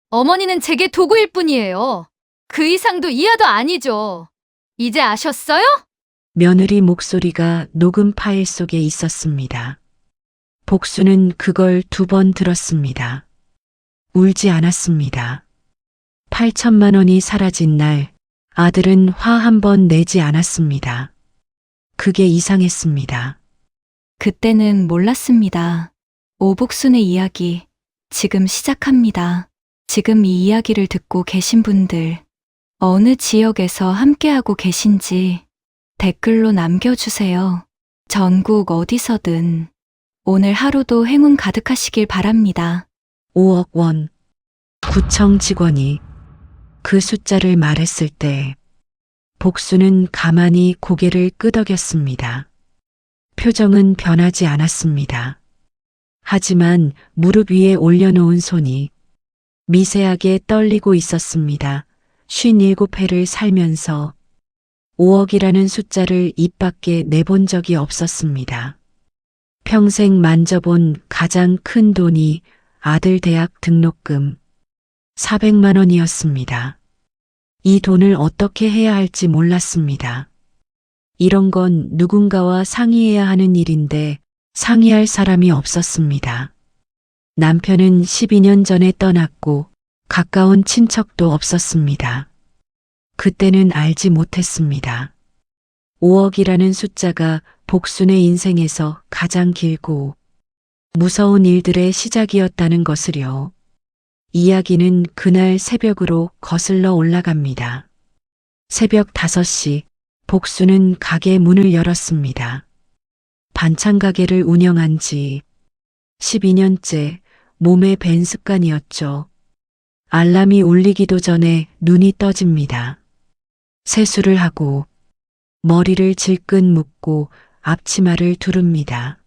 어머니는 제게 도구일 뿐이에요. 그 이상도 이하도 아니죠. 이제 아셨어요? 며느리 목소리가 녹음 파일 속에 있었습니다. 복수는 그걸 2번 들었습니다. 울지 않았습니다. 8천만 원이 사라진 날 아들은 화 한 번 내지 않았습니다. 그게 이상했습니다. 그때는 몰랐습니다. 오복순의 이야기, 지금 시작합니다. 지금 이 이야기를 듣고 계신 분들, 어느 지역에서 함께하고 계신지 댓글로 남겨주세요. 전국 어디서든 오늘 하루도 행운 가득하시길 바랍니다. 5억 원. 구청 직원이 그 숫자를 말했을 때 복수는 가만히 고개를 끄덕였습니다. 표정은 변하지 않았습니다. 하지만 무릎 위에 올려놓은 손이 미세하게 떨리고 있었습니다. 57회를 살면서 5억이라는 숫자를 입 밖에 내본 적이 없었습니다. 평생 만져본 가장 큰 돈이 아들 대학 등록금 400만 원이었습니다. 이 돈을 어떻게 해야 할지 몰랐습니다. 이런 건 누군가와 상의해야 하는 일인데 상의할 사람이 없었습니다. 남편은 12년 전에 떠났고 가까운 친척도 없었습니다. 그때는 알지 못했습니다. 5억이라는 숫자가 복순의 인생에서 가장 길고 무서운 일들의 시작이었다는 것을요. 이야기는 그날 새벽으로 거슬러 올라갑니다. 새벽 5시 복수는 가게 문을 열었습니다. 반찬 가게를 운영한 지 12년째 몸에 밴 습관이었죠. 알람이 울리기도 전에 눈이 떠집니다. 세수를 하고 머리를 질끈 묶고 앞치마를 두릅니다.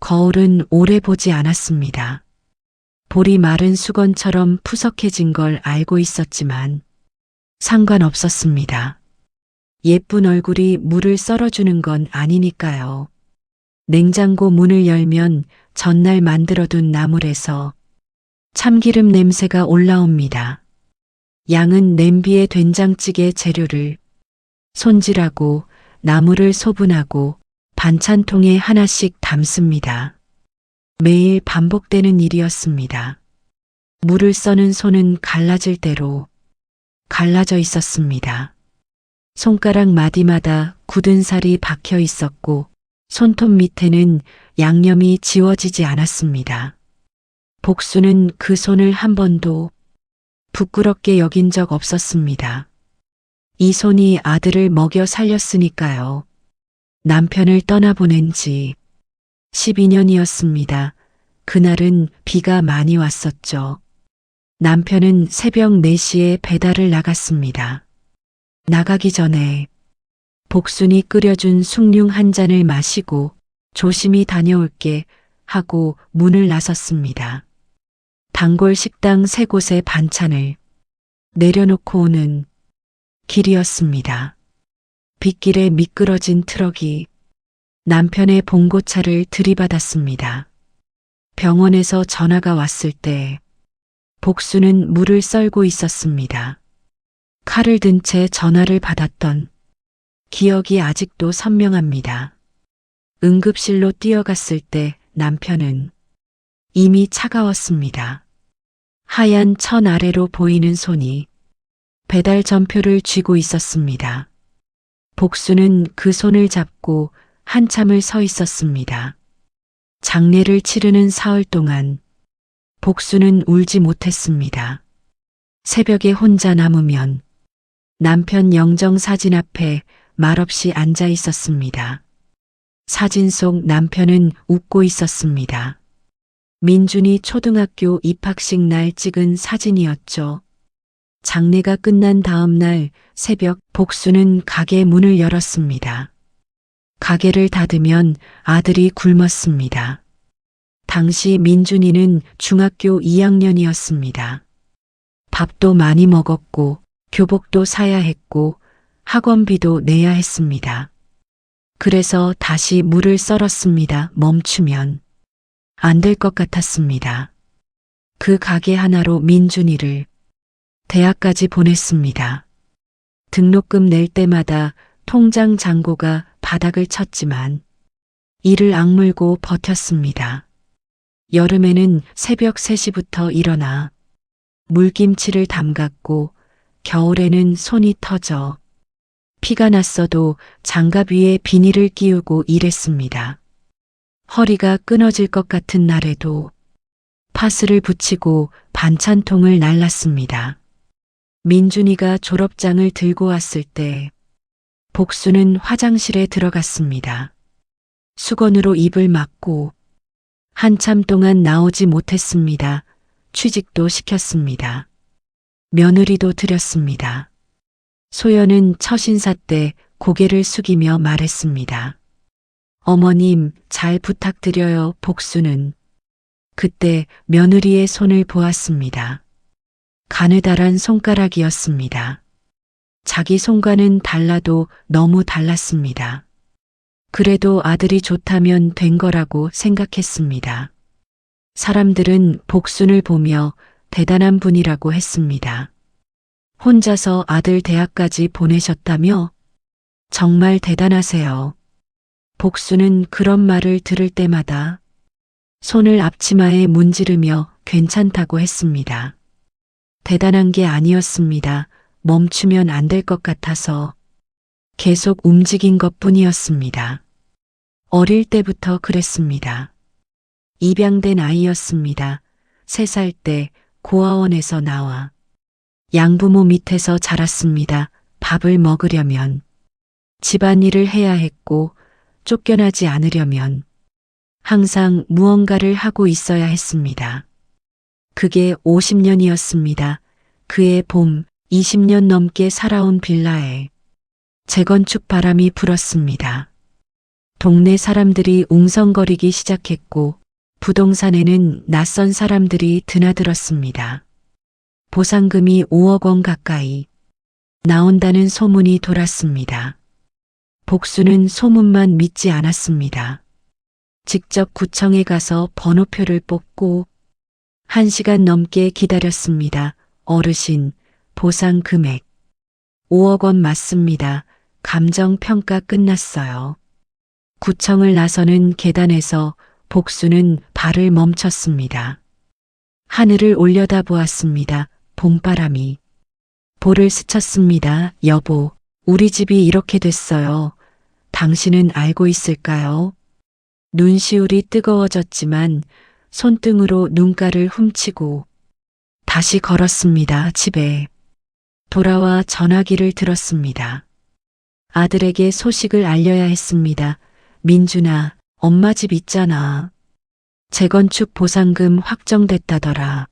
거울은 오래 보지 않았습니다. 볼이 마른 수건처럼 푸석해진 걸 알고 있었지만 상관없었습니다. 예쁜 얼굴이 물을 썰어주는 건 아니니까요. 냉장고 문을 열면 전날 만들어둔 나물에서 참기름 냄새가 올라옵니다. 양은 냄비에 된장찌개 재료를 손질하고 나물을 소분하고 반찬통에 하나씩 담습니다. 매일 반복되는 일이었습니다. 물을 써는 손은 갈라질 대로 갈라져 있었습니다. 손가락 마디마다 굳은 살이 박혀 있었고 손톱 밑에는 양념이 지워지지 않았습니다. 복수는 그 손을 한 번도 부끄럽게 여긴 적 없었습니다. 이 손이 아들을 먹여 살렸으니까요. 남편을 떠나보낸 지 12년이었습니다. 그날은 비가 많이 왔었죠. 남편은 새벽 4시에 배달을 나갔습니다. 나가기 전에 복순이 끓여준 숭늉 한 잔을 마시고 조심히 다녀올게 하고 문을 나섰습니다. 단골 식당 3곳의 반찬을 내려놓고 오는 길이었습니다. 빗길에 미끄러진 트럭이 남편의 봉고차를 들이받았습니다. 병원에서 전화가 왔을 때 복수는 물을 썰고 있었습니다. 칼을 든 채 전화를 받았던 기억이 아직도 선명합니다. 응급실로 뛰어갔을 때 남편은 이미 차가웠습니다. 하얀 천 아래로 보이는 손이 배달 전표를 쥐고 있었습니다. 복수는 그 손을 잡고 한참을 서 있었습니다. 장례를 치르는 사흘 동안 복수는 울지 못했습니다. 새벽에 혼자 남으면 남편 영정 사진 앞에 말없이 앉아 있었습니다. 사진 속 남편은 웃고 있었습니다. 민준이 초등학교 입학식 날 찍은 사진이었죠. 장례가 끝난 다음 날 새벽 복수는 가게 문을 열었습니다. 가게를 닫으면 아들이 굶었습니다. 당시 민준이는 중학교 2학년이었습니다. 밥도 많이 먹었고 교복도 사야 했고 학원비도 내야 했습니다. 그래서 다시 물을 썰었습니다. 멈추면 안 될 것 같았습니다. 그 가게 하나로 민준이를 대학까지 보냈습니다. 등록금 낼 때마다 통장 잔고가 바닥을 쳤지만 이를 악물고 버텼습니다. 여름에는 새벽 3시부터 일어나 물김치를 담갔고 겨울에는 손이 터져 피가 났어도 장갑 위에 비닐을 끼우고 일했습니다. 허리가 끊어질 것 같은 날에도 파스를 붙이고 반찬통을 날랐습니다. 민준이가 졸업장을 들고 왔을 때 복수는 화장실에 들어갔습니다. 수건으로 입을 막고 한참 동안 나오지 못했습니다. 취직도 시켰습니다. 며느리도 들였습니다. 소연은 처신사 때 고개를 숙이며 말했습니다. 어머님, 잘 부탁드려요. 복수는 그때 며느리의 손을 보았습니다. 가느다란 손가락이었습니다. 자기 손과는 달라도 너무 달랐습니다. 그래도 아들이 좋다면 된 거라고 생각했습니다. 사람들은 복순을 보며 대단한 분이라고 했습니다. 혼자서 아들 대학까지 보내셨다며? 정말 대단하세요. 복순은 그런 말을 들을 때마다 손을 앞치마에 문지르며 괜찮다고 했습니다. 대단한 게 아니었습니다. 멈추면 안 될 것 같아서 계속 움직인 것뿐이었습니다. 어릴 때부터 그랬습니다. 입양된 아이였습니다. 3살 때 고아원에서 나와 양부모 밑에서 자랐습니다. 밥을 먹으려면 집안일을 해야 했고 쫓겨나지 않으려면 항상 무언가를 하고 있어야 했습니다. 그게 50년이었습니다. 그의 봄 20년 넘게 살아온 빌라에 재건축 바람이 불었습니다. 동네 사람들이 웅성거리기 시작했고 부동산에는 낯선 사람들이 드나들었습니다. 보상금이 5억 원 가까이 나온다는 소문이 돌았습니다. 복수는 소문만 믿지 않았습니다. 직접 구청에 가서 번호표를 뽑고 1시간 넘게 기다렸습니다. 어르신, 보상 금액 5억 원 맞습니다. 감정평가 끝났어요. 구청을 나서는 계단에서 복수는 발을 멈췄습니다. 하늘을 올려다보았습니다. 봄바람이 볼을 스쳤습니다. 여보, 우리 집이 이렇게 됐어요. 당신은 알고 있을까요? 눈시울이 뜨거워졌지만 손등으로 눈가를 훔치고 다시 걸었습니다. 집에 돌아와 전화기를 들었습니다. 아들에게 소식을 알려야 했습니다. 민준아, 엄마 집 있잖아. 재건축 보상금 확정됐다더라.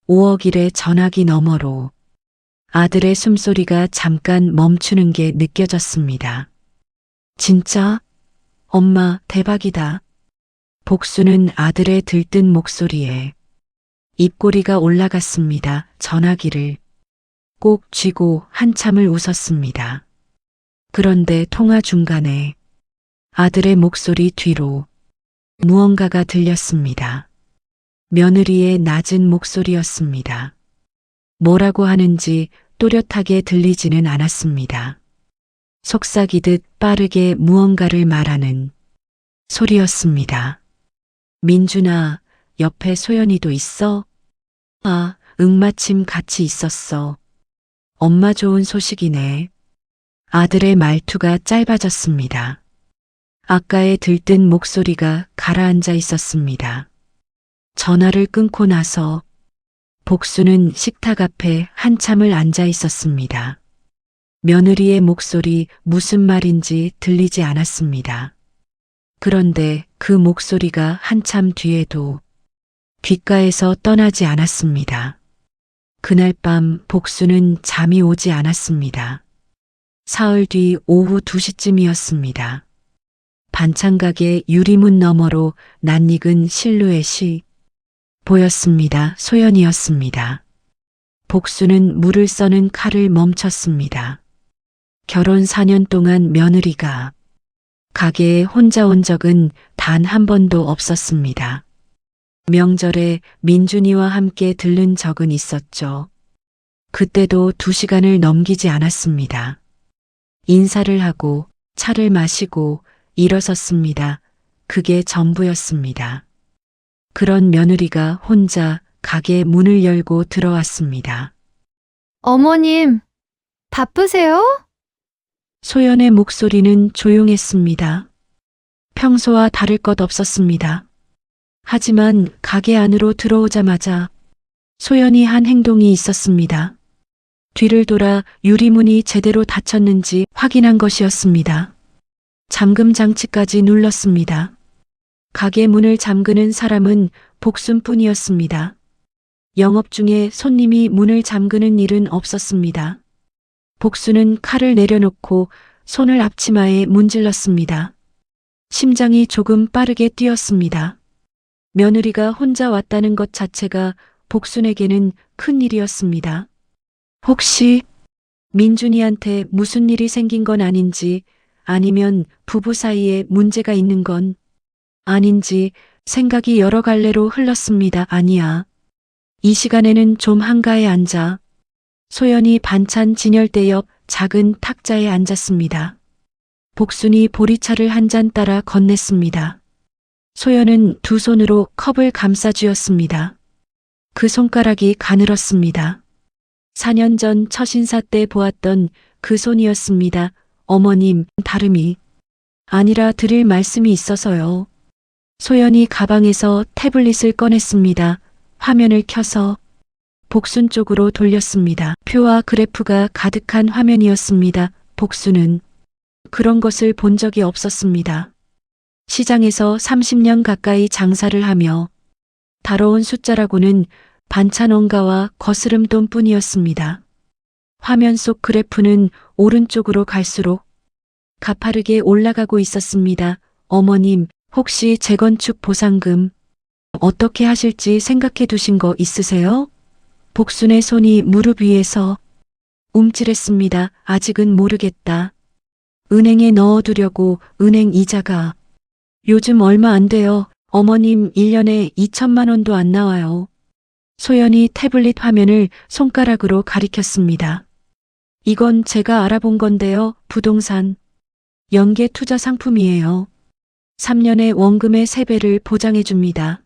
5억일의 전화기 너머로 아들의 숨소리가 잠깐 멈추는 게 느껴졌습니다. 진짜? 엄마, 대박이다. 복수는 아들의 들뜬 목소리에 입꼬리가 올라갔습니다. 전화기를 꼭 쥐고 한참을 웃었습니다. 그런데 통화 중간에 아들의 목소리 뒤로 무언가가 들렸습니다. 며느리의 낮은 목소리였습니다. 뭐라고 하는지 또렷하게 들리지는 않았습니다. 속삭이듯 빠르게 무언가를 말하는 소리였습니다. 민준아, 옆에 소연이도 있어? 아, 응, 마침 같이 있었어. 엄마 좋은 소식이네. 아들의 말투가 짧아졌습니다. 아까의 들뜬 목소리가 가라앉아 있었습니다. 전화를 끊고 나서 복수는 식탁 앞에 한참을 앉아 있었습니다. 며느리의 목소리 무슨 말인지 들리지 않았습니다. 그런데 그 목소리가 한참 뒤에도 귓가에서 떠나지 않았습니다. 그날 밤 복수는 잠이 오지 않았습니다. 사흘 뒤 오후 2시쯤이었습니다. 반찬가게 유리문 너머로 낯익은 실루엣이 보였습니다. 소연이었습니다. 복수는 물을 써는 칼을 멈췄습니다. 결혼 4년 동안 며느리가 가게에 혼자 온 적은 단 한 번도 없었습니다. 명절에 민준이와 함께 들른 적은 있었죠. 그때도 2시간을 넘기지 않았습니다. 인사를 하고 차를 마시고 일어섰습니다. 그게 전부였습니다. 그런 며느리가 혼자 가게 문을 열고 들어왔습니다. 어머님, 바쁘세요? 소연의 목소리는 조용했습니다. 평소와 다를 것 없었습니다. 하지만 가게 안으로 들어오자마자 소연이 한 행동이 있었습니다. 뒤를 돌아 유리문이 제대로 닫혔는지 확인한 것이었습니다. 잠금 장치까지 눌렀습니다. 가게 문을 잠그는 사람은 복순뿐이었습니다. 영업 중에 손님이 문을 잠그는 일은 없었습니다. 복순은 칼을 내려놓고 손을 앞치마에 문질렀습니다. 심장이 조금 빠르게 뛰었습니다. 며느리가 혼자 왔다는 것 자체가 복순에게는 큰 일이었습니다. 혹시 민준이한테 무슨 일이 생긴 건 아닌지, 아니면 부부 사이에 문제가 있는 건 아닌지 생각이 여러 갈래로 흘렀습니다. 아니야. 이 시간에는 좀 한가해 앉아. 소연이 반찬 진열대 옆 작은 탁자에 앉았습니다. 복순이 보리차를 한 잔 따라 건넸습니다. 소연은 두 손으로 컵을 감싸 쥐었습니다. 그 손가락이 가늘었습니다. 4년 전 처신사 때 보았던 그 손이었습니다. 어머님, 다름이 아니라 드릴 말씀이 있어서요. 소연이 가방에서 태블릿을 꺼냈습니다. 화면을 켜서 복순 쪽으로 돌렸습니다. 표와 그래프가 가득한 화면이었습니다. 복순은 그런 것을 본 적이 없었습니다. 시장에서 30년 가까이 장사를 하며 다뤄온 숫자라고는 반찬 원가와 거스름돈 뿐이었습니다. 화면 속 그래프는 오른쪽으로 갈수록 가파르게 올라가고 있었습니다. 어머님, 혹시 재건축 보상금 어떻게 하실지 생각해 두신 거 있으세요? 복순의 손이 무릎 위에서 움찔했습니다. 아직은 모르겠다. 은행에 넣어두려고. 은행 이자가 요즘 얼마 안 돼요. 어머님, 1년에 2천만 원도 안 나와요. 소연이 태블릿 화면을 손가락으로 가리켰습니다. 이건 제가 알아본 건데요. 부동산 연계 투자 상품이에요. 3년에 원금의 3배를 보장해 줍니다.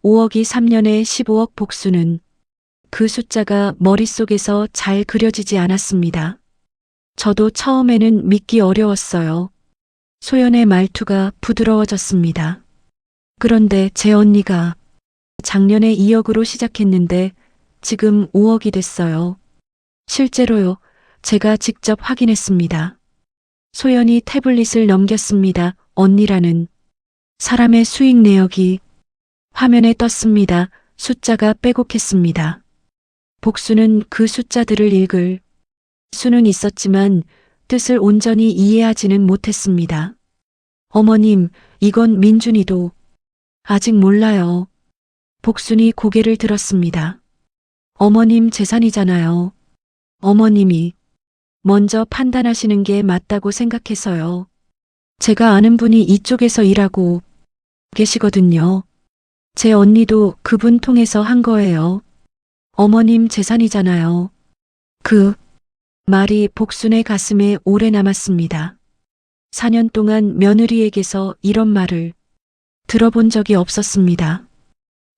5억이 3년에 15억. 복수는 그 숫자가 머릿속에서 잘 그려지지 않았습니다. 저도 처음에는 믿기 어려웠어요. 소연의 말투가 부드러워졌습니다. 그런데 제 언니가 작년에 2억으로 시작했는데 지금 5억이 됐어요. 실제로요. 제가 직접 확인했습니다. 소연이 태블릿을 넘겼습니다. 언니라는 사람의 수익 내역이 화면에 떴습니다. 숫자가 빼곡했습니다. 복수는 그 숫자들을 읽을 수는 있었지만 뜻을 온전히 이해하지는 못했습니다. 어머님, 이건 민준이도 아직 몰라요. 복순이 고개를 들었습니다. 어머님 재산이잖아요. 어머님이 먼저 판단하시는 게 맞다고 생각해서요. 제가 아는 분이 이쪽에서 일하고 계시거든요. 제 언니도 그분 통해서 한 거예요. 어머님 재산이잖아요. 그 말이 복순의 가슴에 오래 남았습니다. 4년 동안 며느리에게서 이런 말을 들어본 적이 없었습니다.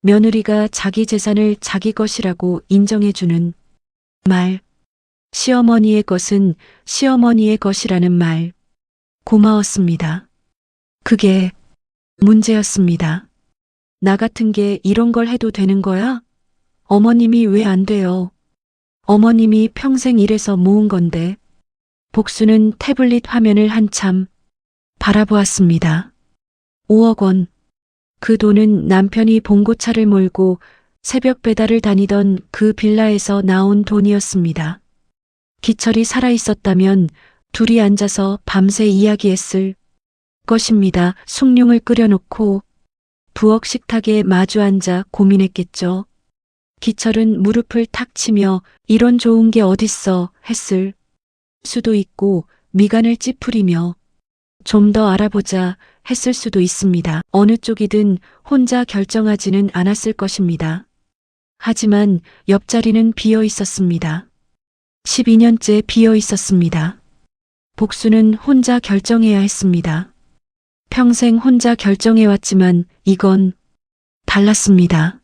며느리가 자기 재산을 자기 것이라고 인정해주는 말, 시어머니의 것은 시어머니의 것이라는 말, 고마웠습니다. 그게 문제였습니다. 나 같은 게 이런 걸 해도 되는 거야? 어머님이 왜 안 돼요? 어머님이 평생 일해서 모은 건데. 복수는 태블릿 화면을 한참 바라보았습니다. 5억 원. 그 돈은 남편이 봉고차를 몰고 새벽 배달을 다니던 그 빌라에서 나온 돈이었습니다. 기철이 살아있었다면 둘이 앉아서 밤새 이야기했을 것입니다. 숭늉을 끓여놓고 부엌 식탁에 마주 앉아 고민했겠죠. 기철은 무릎을 탁 치며 이런 좋은 게 어딨어 했을 수도 있고 미간을 찌푸리며 좀 더 알아보자 했을 수도 있습니다. 어느 쪽이든 혼자 결정하지는 않았을 것입니다. 하지만 옆자리는 비어 있었습니다. 12년째 비어 있었습니다. 복수는 혼자 결정해야 했습니다. 평생 혼자 결정해왔지만 이건 달랐습니다.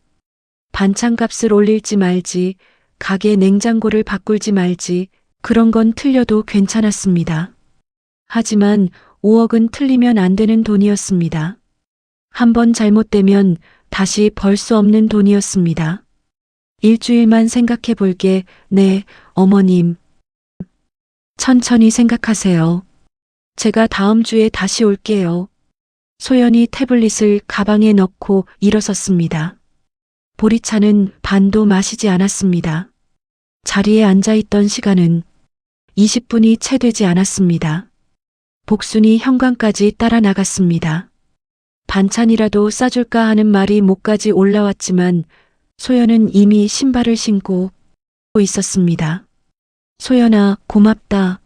반찬값을 올릴지 말지, 가게 냉장고를 바꿀지 말지, 그런 건 틀려도 괜찮았습니다. 하지만 5억은 틀리면 안 되는 돈이었습니다. 한 번 잘못되면 다시 벌 수 없는 돈이었습니다. 일주일만 생각해 볼게. 네, 어머님. 천천히 생각하세요. 제가 다음 주에 다시 올게요. 소연이 태블릿을 가방에 넣고 일어섰습니다. 보리차는 반도 마시지 않았습니다. 자리에 앉아 있던 시간은 20분이 채 되지 않았습니다. 복순이 현관까지 따라 나갔습니다. 반찬이라도 싸줄까 하는 말이 목까지 올라왔지만 소연은 이미 신발을 신고 있었습니다. 소연아, 고맙다.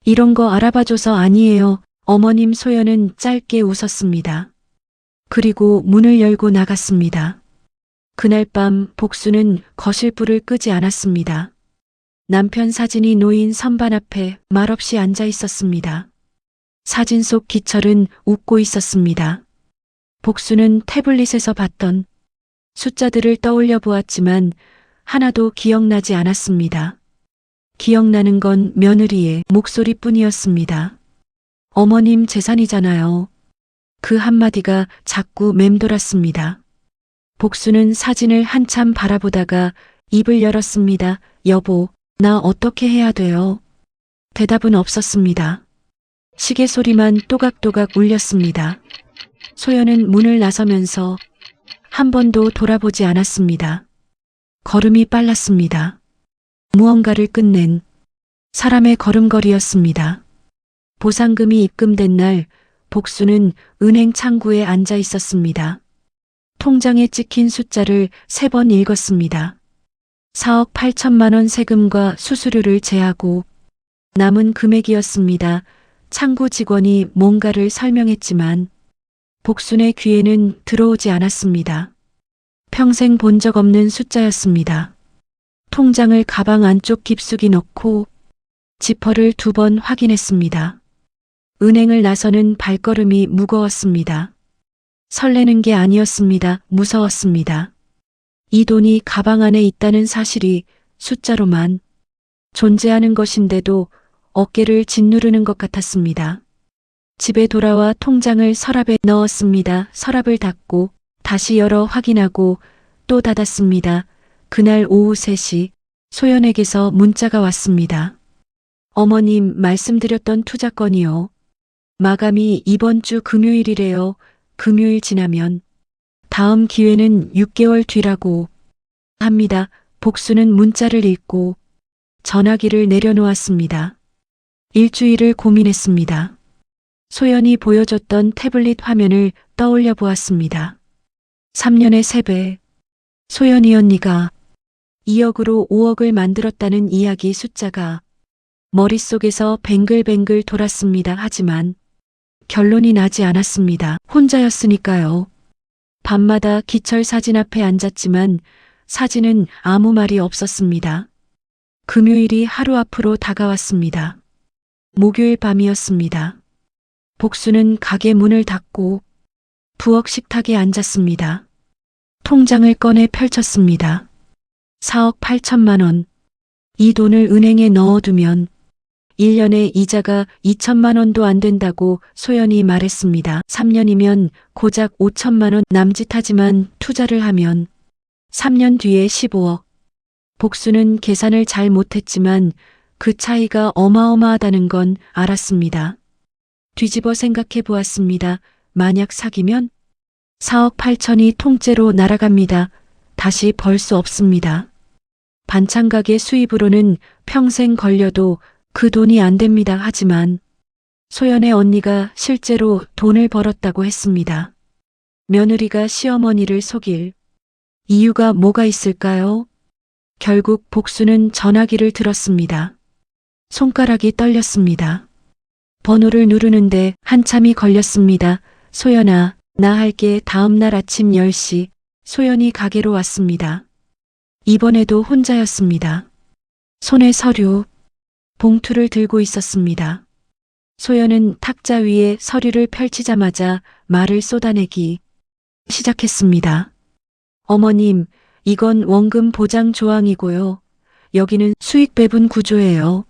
이런 거 알아봐줘서 아니에요. 어머님. 소연은 짧게 웃었습니다. 그리고 문을 열고 나갔습니다. 그날 밤 복수는 거실불을 끄지 않았습니다. 남편 사진이 놓인 선반 앞에 말없이 앉아 있었습니다. 사진 속 기철은 웃고 있었습니다. 복수는 태블릿에서 봤던 숫자들을 떠올려 보았지만 하나도 기억나지 않았습니다. 기억나는 건 며느리의 목소리뿐이었습니다. 어머님 재산이잖아요. 그 한마디가 자꾸 맴돌았습니다. 복수는 사진을 한참 바라보다가 입을 열었습니다. 여보, 나 어떻게 해야 돼요? 대답은 없었습니다. 시계 소리만 또각또각 울렸습니다. 소연은 문을 나서면서 한 번도 돌아보지 않았습니다. 걸음이 빨랐습니다. 무언가를 끝낸 사람의 걸음걸이였습니다. 보상금이 입금된 날 복수는 은행 창구에 앉아 있었습니다. 통장에 찍힌 숫자를 3번 읽었습니다. 4억 8천만 원 세금과 수수료를 제하고 남은 금액이었습니다. 창구 직원이 뭔가를 설명했지만 복순의 귀에는 들어오지 않았습니다. 평생 본 적 없는 숫자였습니다. 통장을 가방 안쪽 깊숙이 넣고 지퍼를 2번 확인했습니다. 은행을 나서는 발걸음이 무거웠습니다. 설레는 게 아니었습니다. 무서웠습니다. 이 돈이 가방 안에 있다는 사실이 숫자로만 존재하는 것인데도 어깨를 짓누르는 것 같았습니다. 집에 돌아와 통장을 서랍에 넣었습니다. 서랍을 닫고 다시 열어 확인하고 또 닫았습니다. 그날 오후 3시 소연에게서 문자가 왔습니다. 어머님, 말씀드렸던 투자건이요. 마감이 이번 주 금요일이래요. 금요일 지나면 다음 기회는 6개월 뒤라고 합니다. 복수는 문자를 읽고 전화기를 내려놓았습니다. 일주일을 고민했습니다. 소연이 보여줬던 태블릿 화면을 떠올려 보았습니다. 3년의 3배. 소연이 언니가 2억으로 5억을 만들었다는 이야기 숫자가 머릿속에서 뱅글뱅글 돌았습니다. 하지만 결론이 나지 않았습니다. 혼자였으니까요. 밤마다 기철 사진 앞에 앉았지만 사진은 아무 말이 없었습니다. 금요일이 하루 앞으로 다가왔습니다. 목요일 밤이었습니다. 복수는 가게 문을 닫고 부엌 식탁에 앉았습니다. 통장을 꺼내 펼쳤습니다. 4억 8천만 원. 이 돈을 은행에 넣어두면 1년에 이자가 2천만 원도 안 된다고 소연이 말했습니다. 3년이면 고작 5천만 원 남짓하지만 투자를 하면 3년 뒤에 15억. 복수는 계산을 잘 못했지만 그 차이가 어마어마하다는 건 알았습니다. 뒤집어 생각해 보았습니다. 만약 사기면 4억 8천이 통째로 날아갑니다. 다시 벌 수 없습니다. 반찬 가게 수입으로는 평생 걸려도 그 돈이 안 됩니다. 하지만 소연의 언니가 실제로 돈을 벌었다고 했습니다. 며느리가 시어머니를 속일 이유가 뭐가 있을까요? 결국 복수는 전화기를 들었습니다. 손가락이 떨렸습니다. 번호를 누르는데 한참이 걸렸습니다. 소연아, 나 할게. 다음 날 아침 10시 소연이 가게로 왔습니다. 이번에도 혼자였습니다. 손에 서류, 봉투를 들고 있었습니다. 소연은 탁자 위에 서류를 펼치자마자 말을 쏟아내기 시작했습니다. 어머님, 이건 원금 보장 조항이고요. 여기는 수익 배분 구조예요.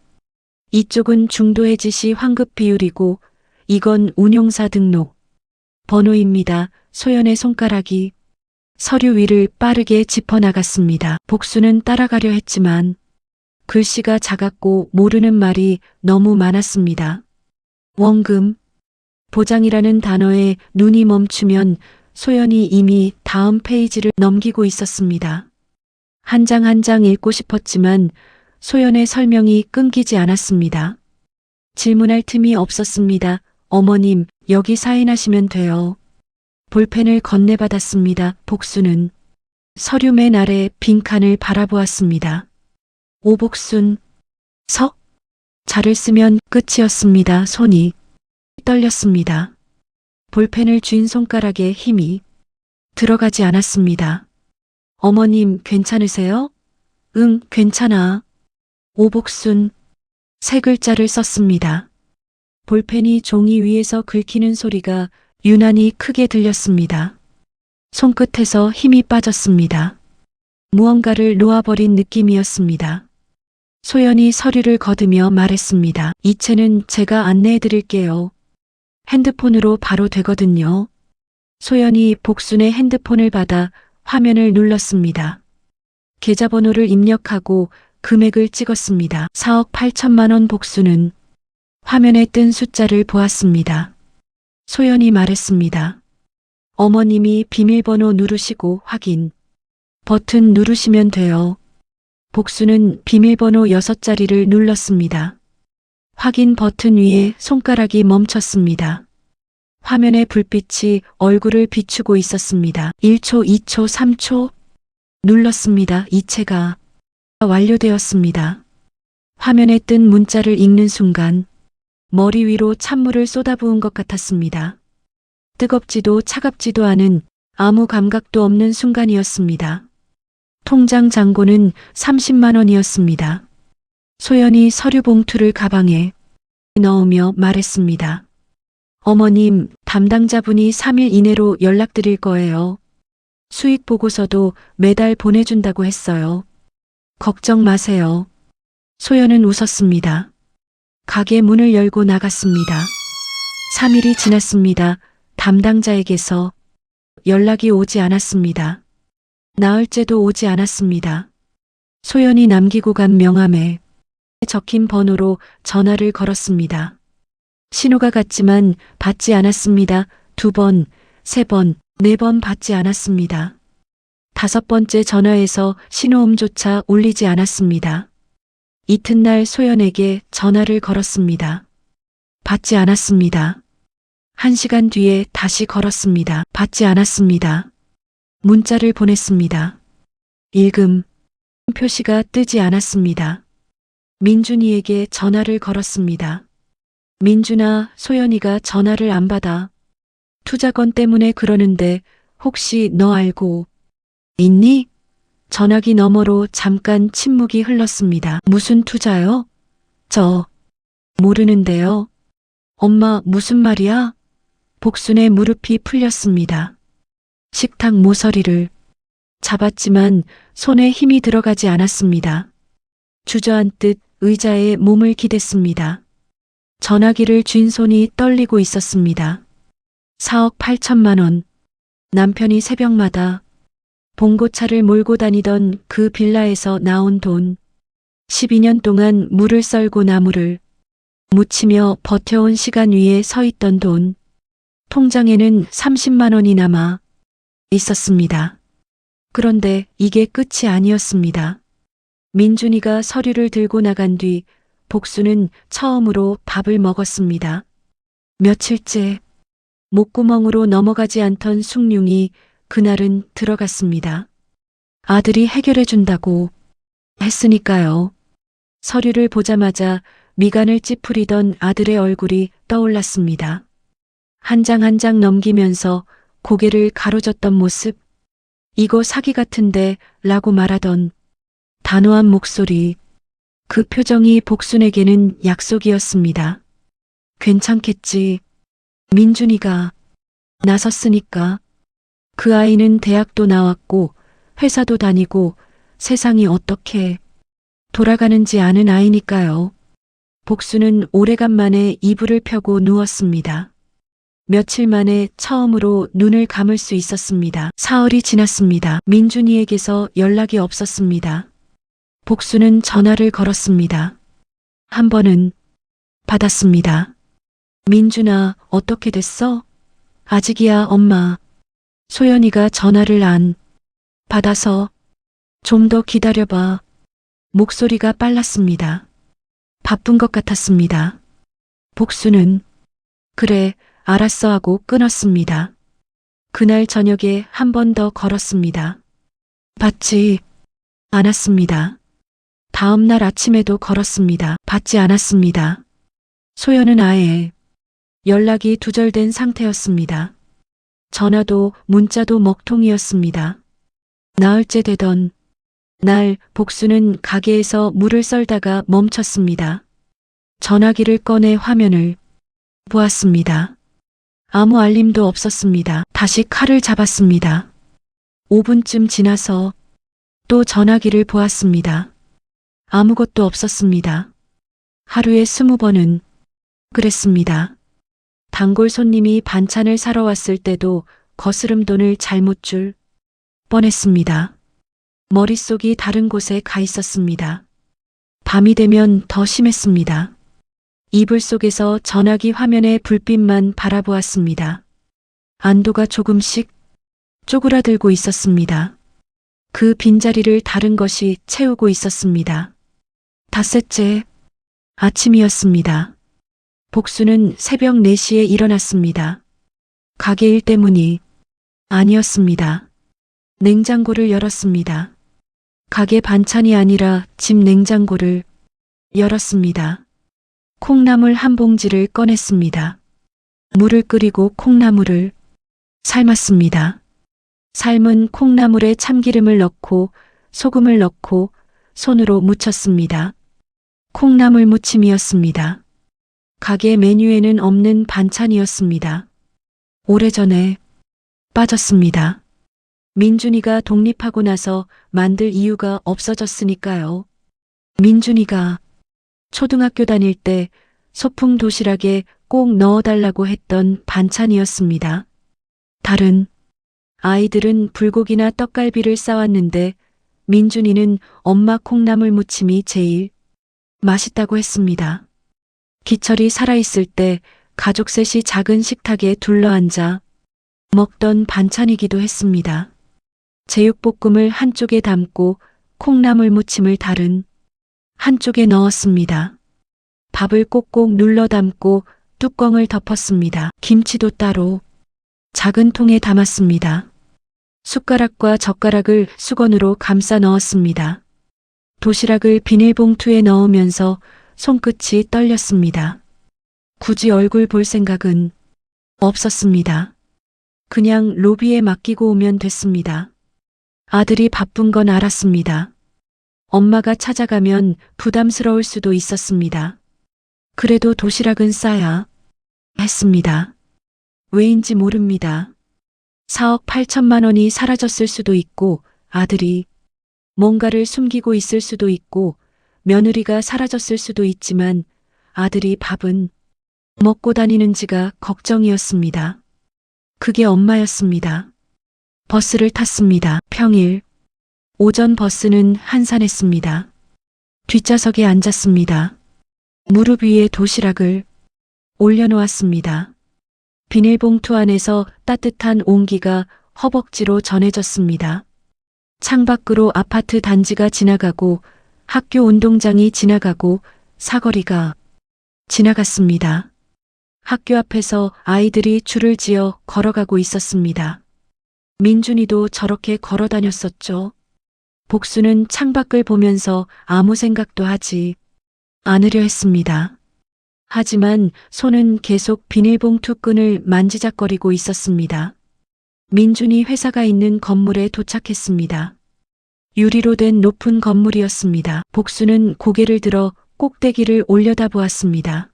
이쪽은 중도해지 시 환급 비율이고 이건 운용사 등록 번호입니다. 소연의 손가락이 서류 위를 빠르게 짚어나갔습니다. 복수는 따라가려 했지만 글씨가 작았고 모르는 말이 너무 많았습니다. 원금, 보장이라는 단어에 눈이 멈추면 소연이 이미 다음 페이지를 넘기고 있었습니다. 한 장 한 장 읽고 싶었지만 소연의 설명이 끊기지 않았습니다. 질문할 틈이 없었습니다. 어머님, 여기 사인하시면 돼요. 볼펜을 건네받았습니다. 복수는 서류 맨 아래 빈칸을 바라보았습니다. 오복순, 서? 자를 쓰면 끝이었습니다. 손이 떨렸습니다. 볼펜을 쥔 손가락에 힘이 들어가지 않았습니다. 어머님, 괜찮으세요? 응, 괜찮아. 오복순, 세 글자를 썼습니다. 볼펜이 종이 위에서 긁히는 소리가 유난히 크게 들렸습니다. 손끝에서 힘이 빠졌습니다. 무언가를 놓아버린 느낌이었습니다. 소연이 서류를 거두며 말했습니다. 이체는 제가 안내해 드릴게요. 핸드폰으로 바로 되거든요. 소연이 복순의 핸드폰을 받아 화면을 눌렀습니다. 계좌번호를 입력하고 금액을 찍었습니다. 4억 8천만 원. 복수는 화면에 뜬 숫자를 보았습니다. 소연이 말했습니다. 어머님이 비밀번호 누르시고 확인 버튼 누르시면 돼요. 복수는 비밀번호 6자리를 눌렀습니다. 확인 버튼 위에 손가락이 멈췄습니다. 화면의 불빛이 얼굴을 비추고 있었습니다. 1초, 2초, 3초 눌렀습니다. 이체가 완료되었습니다. 화면에 뜬 문자를 읽는 순간 머리 위로 찬물을 쏟아부은 것 같았습니다. 뜨겁지도 차갑지도 않은 아무 감각도 없는 순간이었습니다. 통장 잔고는 30만 원이었습니다. 소연이 서류 봉투를 가방에 넣으며 말했습니다. 어머님, 담당자분이 3일 이내로 연락드릴 거예요. 수익 보고서도 매달 보내준다고 했어요. 걱정 마세요. 소연은 웃었습니다. 가게 문을 열고 나갔습니다. 3일이 지났습니다. 담당자에게서 연락이 오지 않았습니다. 나흘째도 오지 않았습니다. 소연이 남기고 간 명함에 적힌 번호로 전화를 걸었습니다. 신호가 갔지만 받지 않았습니다. 2번, 3번, 4번 받지 않았습니다. 5번째 전화에서 신호음조차 울리지 않았습니다. 이튿날 소연에게 전화를 걸었습니다. 받지 않았습니다. 1시간 뒤에 다시 걸었습니다. 받지 않았습니다. 문자를 보냈습니다. 읽음 표시가 뜨지 않았습니다. 민준이에게 전화를 걸었습니다. 민준아, 소연이가 전화를 안 받아. 투자건 때문에 그러는데 혹시 너 알고 있니? 전화기 너머로 잠깐 침묵이 흘렀습니다. 무슨 투자요? 저 모르는데요. 엄마, 무슨 말이야? 복순의 무릎이 풀렸습니다. 식탁 모서리를 잡았지만 손에 힘이 들어가지 않았습니다. 주저앉듯 의자에 몸을 기댔습니다. 전화기를 쥔 손이 떨리고 있었습니다. 4억 8천만 원. 남편이 새벽마다 봉고차를 몰고 다니던 그 빌라에서 나온 돈. 12년 동안 물을 썰고 나무를 묻히며 버텨온 시간 위에 서 있던 돈. 통장에는 30만 원이 남아 있었습니다. 그런데 이게 끝이 아니었습니다. 민준이가 서류를 들고 나간 뒤 복수는 처음으로 밥을 먹었습니다. 며칠째 목구멍으로 넘어가지 않던 숭늉이 그날은 들어갔습니다. 아들이 해결해 준다고 했으니까요. 서류를 보자마자 미간을 찌푸리던 아들의 얼굴이 떠올랐습니다. 한 장 한 장 넘기면서 고개를 가로젓던 모습. 이거 사기 같은데 라고 말하던 단호한 목소리. 그 표정이 복순에게는 약속이었습니다. 괜찮겠지. 민준이가 나섰으니까. 그 아이는 대학도 나왔고 회사도 다니고 세상이 어떻게 돌아가는지 아는 아이니까요. 복수는 오래간만에 이불을 펴고 누웠습니다. 며칠 만에 처음으로 눈을 감을 수 있었습니다. 사흘이 지났습니다. 민준이에게서 연락이 없었습니다. 복수는 전화를 걸었습니다. 한 번은 받았습니다. 민준아, 어떻게 됐어? 아직이야, 엄마. 소연이가 전화를 안 받아서 좀 더 기다려봐. 목소리가 빨랐습니다. 바쁜 것 같았습니다. 복수는 그래, 알았어 하고 끊었습니다. 그날 저녁에 한 번 더 걸었습니다. 받지 않았습니다. 다음 날 아침에도 걸었습니다. 받지 않았습니다. 소연은 아예 연락이 두절된 상태였습니다. 전화도 문자도 먹통이었습니다. 나흘째 되던 날 복수는 가게에서 물을 썰다가 멈췄습니다. 전화기를 꺼내 화면을 보았습니다. 아무 알림도 없었습니다. 다시 칼을 잡았습니다. 5분쯤 지나서 또 전화기를 보았습니다. 아무것도 없었습니다. 하루에 20번은 그랬습니다. 단골 손님이 반찬을 사러 왔을 때도 거스름 돈을 잘못 줄 뻔했습니다. 머릿속이 다른 곳에 가 있었습니다. 밤이 되면 더 심했습니다. 이불 속에서 전화기 화면의 불빛만 바라보았습니다. 안도가 조금씩 쪼그라들고 있었습니다. 그 빈자리를 다른 것이 채우고 있었습니다. 닷새째 아침이었습니다. 복수는 새벽 4시에 일어났습니다. 가게 일 때문이 아니었습니다. 냉장고를 열었습니다. 가게 반찬이 아니라 집 냉장고를 열었습니다. 콩나물 한 봉지를 꺼냈습니다. 물을 끓이고 콩나물을 삶았습니다. 삶은 콩나물에 참기름을 넣고 소금을 넣고 손으로 무쳤습니다. 콩나물 무침이었습니다. 가게 메뉴에는 없는 반찬이었습니다. 오래전에 빠졌습니다. 민준이가 독립하고 나서 만들 이유가 없어졌으니까요. 민준이가 초등학교 다닐 때 소풍 도시락에 꼭 넣어달라고 했던 반찬이었습니다. 다른 아이들은 불고기나 떡갈비를 싸왔는데 민준이는 엄마 콩나물 무침이 제일 맛있다고 했습니다. 기철이 살아있을 때 가족 셋이 작은 식탁에 둘러앉아 먹던 반찬이기도 했습니다. 제육볶음을 한쪽에 담고 콩나물 무침을 다른 한쪽에 넣었습니다. 밥을 꼭꼭 눌러 담고 뚜껑을 덮었습니다. 김치도 따로 작은 통에 담았습니다. 숟가락과 젓가락을 수건으로 감싸 넣었습니다. 도시락을 비닐봉투에 넣으면서 손끝이 떨렸습니다. 굳이 얼굴 볼 생각은 없었습니다. 그냥 로비에 맡기고 오면 됐습니다. 아들이 바쁜 건 알았습니다. 엄마가 찾아가면 부담스러울 수도 있었습니다. 그래도 도시락은 싸야 했습니다. 왜인지 모릅니다. 4억 8천만 원이 사라졌을 수도 있고 아들이 뭔가를 숨기고 있을 수도 있고 며느리가 사라졌을 수도 있지만 아들이 밥은 먹고 다니는지가 걱정이었습니다. 그게 엄마였습니다. 버스를 탔습니다. 평일 오전 버스는 한산했습니다. 뒷좌석에 앉았습니다. 무릎 위에 도시락을 올려놓았습니다. 비닐봉투 안에서 따뜻한 온기가 허벅지로 전해졌습니다. 창밖으로 아파트 단지가 지나가고 학교 운동장이 지나가고 사거리가 지나갔습니다. 학교 앞에서 아이들이 줄을 지어 걸어가고 있었습니다. 민준이도 저렇게 걸어 다녔었죠. 복수는 창밖을 보면서 아무 생각도 하지 않으려 했습니다. 하지만 손은 계속 비닐봉투 끈을 만지작거리고 있었습니다. 민준이 회사가 있는 건물에 도착했습니다. 유리로 된 높은 건물이었습니다. 복수는 고개를 들어 꼭대기를 올려다보았습니다.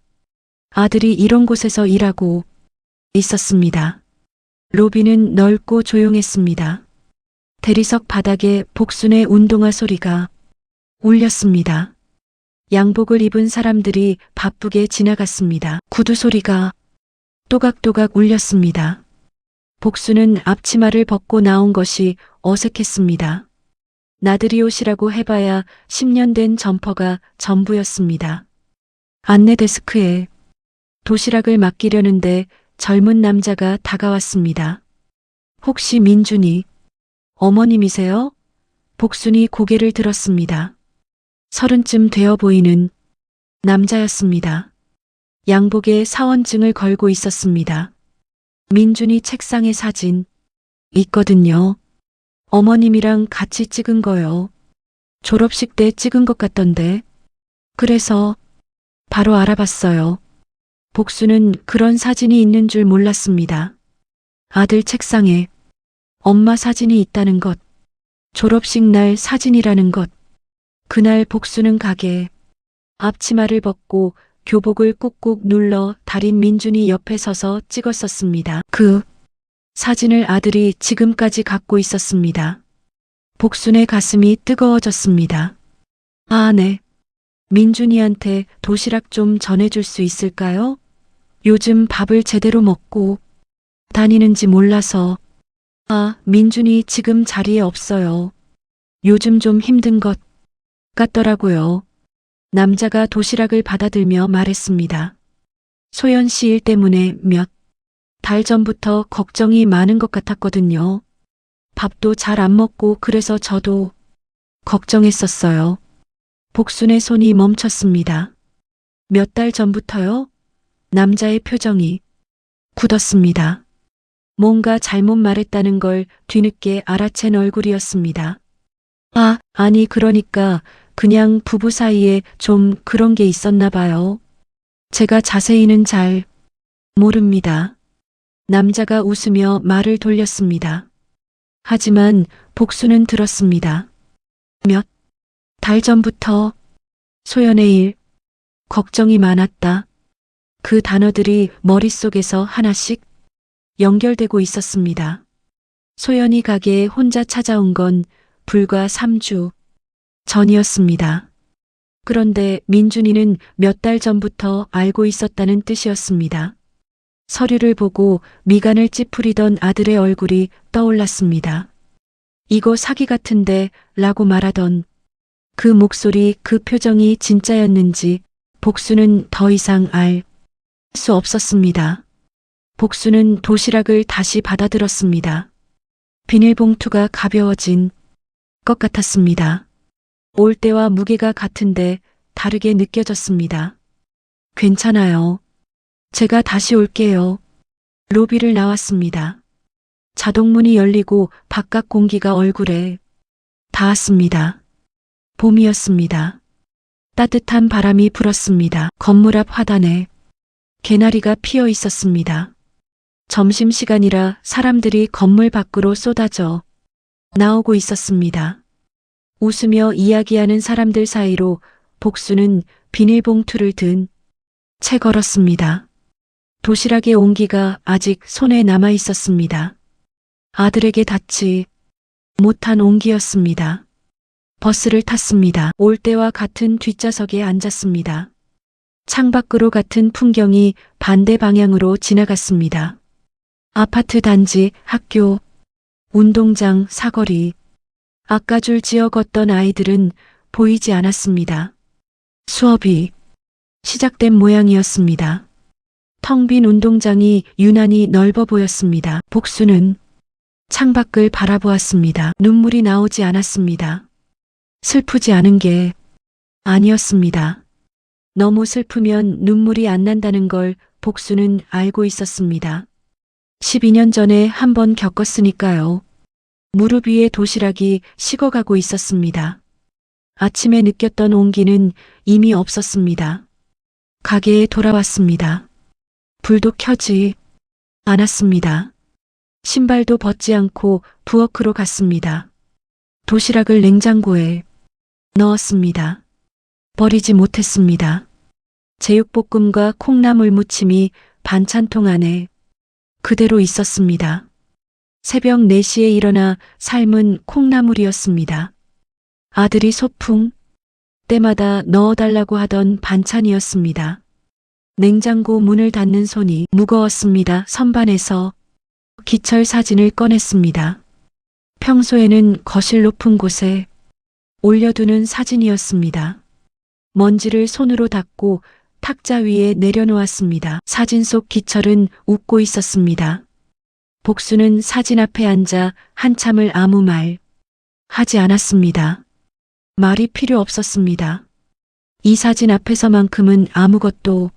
아들이 이런 곳에서 일하고 있었습니다. 로비는 넓고 조용했습니다. 대리석 바닥에 복순의 운동화 소리가 울렸습니다. 양복을 입은 사람들이 바쁘게 지나갔습니다. 구두 소리가 또각또각 울렸습니다. 복수는 앞치마를 벗고 나온 것이 어색했습니다. 나들이 옷이라고 해봐야 10년 된 점퍼가 전부였습니다. 안내 데스크에 도시락을 맡기려는데 젊은 남자가 다가왔습니다. 혹시 민준이 어머님이세요? 복순이 고개를 들었습니다. 30쯤 되어 보이는 남자였습니다. 양복에 사원증을 걸고 있었습니다. 민준이 책상에 사진 있거든요. 어머님이랑 같이 찍은 거요. 졸업식 때 찍은 것 같던데. 그래서 바로 알아봤어요. 복수는 그런 사진이 있는 줄 몰랐습니다. 아들 책상에 엄마 사진이 있다는 것, 졸업식 날 사진이라는 것. 그날 복수는 가게 앞치마를 벗고 교복을 꾹꾹 눌러 달인 민준이 옆에 서서 찍었었습니다. 그 사진을 아들이 지금까지 갖고 있었습니다. 복순의 가슴이 뜨거워졌습니다. 아, 네. 민준이한테 도시락 좀 전해줄 수 있을까요? 요즘 밥을 제대로 먹고 다니는지 몰라서. 아, 민준이 지금 자리에 없어요. 요즘 좀 힘든 것 같더라고요. 남자가 도시락을 받아들며 말했습니다. 소연 씨 일 때문에 몇 달 전부터 걱정이 많은 것 같았거든요. 밥도 잘 안 먹고 그래서 저도 걱정했었어요. 복순의 손이 멈췄습니다. 몇 달 전부터요? 남자의 표정이 굳었습니다. 뭔가 잘못 말했다는 걸 뒤늦게 알아챈 얼굴이었습니다. 아, 아니 그러니까 그냥 부부 사이에 좀 그런 게 있었나 봐요. 제가 자세히는 잘 모릅니다. 남자가 웃으며 말을 돌렸습니다. 하지만 복수는 들었습니다. 몇 달 전부터 소연의 일, 걱정이 많았다. 그 단어들이 머릿속에서 하나씩 연결되고 있었습니다. 소연이 가게에 혼자 찾아온 건 불과 3주 전이었습니다. 그런데 민준이는 몇 달 전부터 알고 있었다는 뜻이었습니다. 서류를 보고 미간을 찌푸리던 아들의 얼굴이 떠올랐습니다. 이거 사기 같은데 라고 말하던 그 목소리, 그 표정이 진짜였는지 복수는 더 이상 알 수 없었습니다. 복수는 도시락을 다시 받아들었습니다. 비닐봉투가 가벼워진 것 같았습니다. 올 때와 무게가 같은데 다르게 느껴졌습니다. 괜찮아요. 제가 다시 올게요. 로비를 나왔습니다. 자동문이 열리고 바깥 공기가 얼굴에 닿았습니다. 봄이었습니다. 따뜻한 바람이 불었습니다. 건물 앞 화단에 개나리가 피어 있었습니다. 점심시간이라 사람들이 건물 밖으로 쏟아져 나오고 있었습니다. 웃으며 이야기하는 사람들 사이로 복수는 비닐봉투를 든 채 걸었습니다. 도시락의 온기가 아직 손에 남아 있었습니다. 아들에게 닿지 못한 온기였습니다. 버스를 탔습니다. 올 때와 같은 뒷좌석에 앉았습니다. 창밖으로 같은 풍경이 반대 방향으로 지나갔습니다. 아파트 단지, 학교, 운동장, 사거리. 아까 줄 지어 걷던 아이들은 보이지 않았습니다. 수업이 시작된 모양이었습니다. 텅 빈 운동장이 유난히 넓어 보였습니다. 복수는 창밖을 바라보았습니다. 눈물이 나오지 않았습니다. 슬프지 않은 게 아니었습니다. 너무 슬프면 눈물이 안 난다는 걸 복수는 알고 있었습니다. 12년 전에 한 번 겪었으니까요. 무릎 위에 도시락이 식어가고 있었습니다. 아침에 느꼈던 온기는 이미 없었습니다. 가게에 돌아왔습니다. 불도 켜지 않았습니다. 신발도 벗지 않고 부엌으로 갔습니다. 도시락을 냉장고에 넣었습니다. 버리지 못했습니다. 제육볶음과 콩나물 무침이 반찬통 안에 그대로 있었습니다. 새벽 4시에 일어나 삶은 콩나물이었습니다. 아들이 소풍 때마다 넣어달라고 하던 반찬이었습니다. 냉장고 문을 닫는 손이 무거웠습니다. 선반에서 기철 사진을 꺼냈습니다. 평소에는 거실 높은 곳에 올려두는 사진이었습니다. 먼지를 손으로 닦고 탁자 위에 내려놓았습니다. 사진 속 기철은 웃고 있었습니다. 복수는 사진 앞에 앉아 한참을 아무 말 하지 않았습니다. 말이 필요 없었습니다. 이 사진 앞에서만큼은 아무것도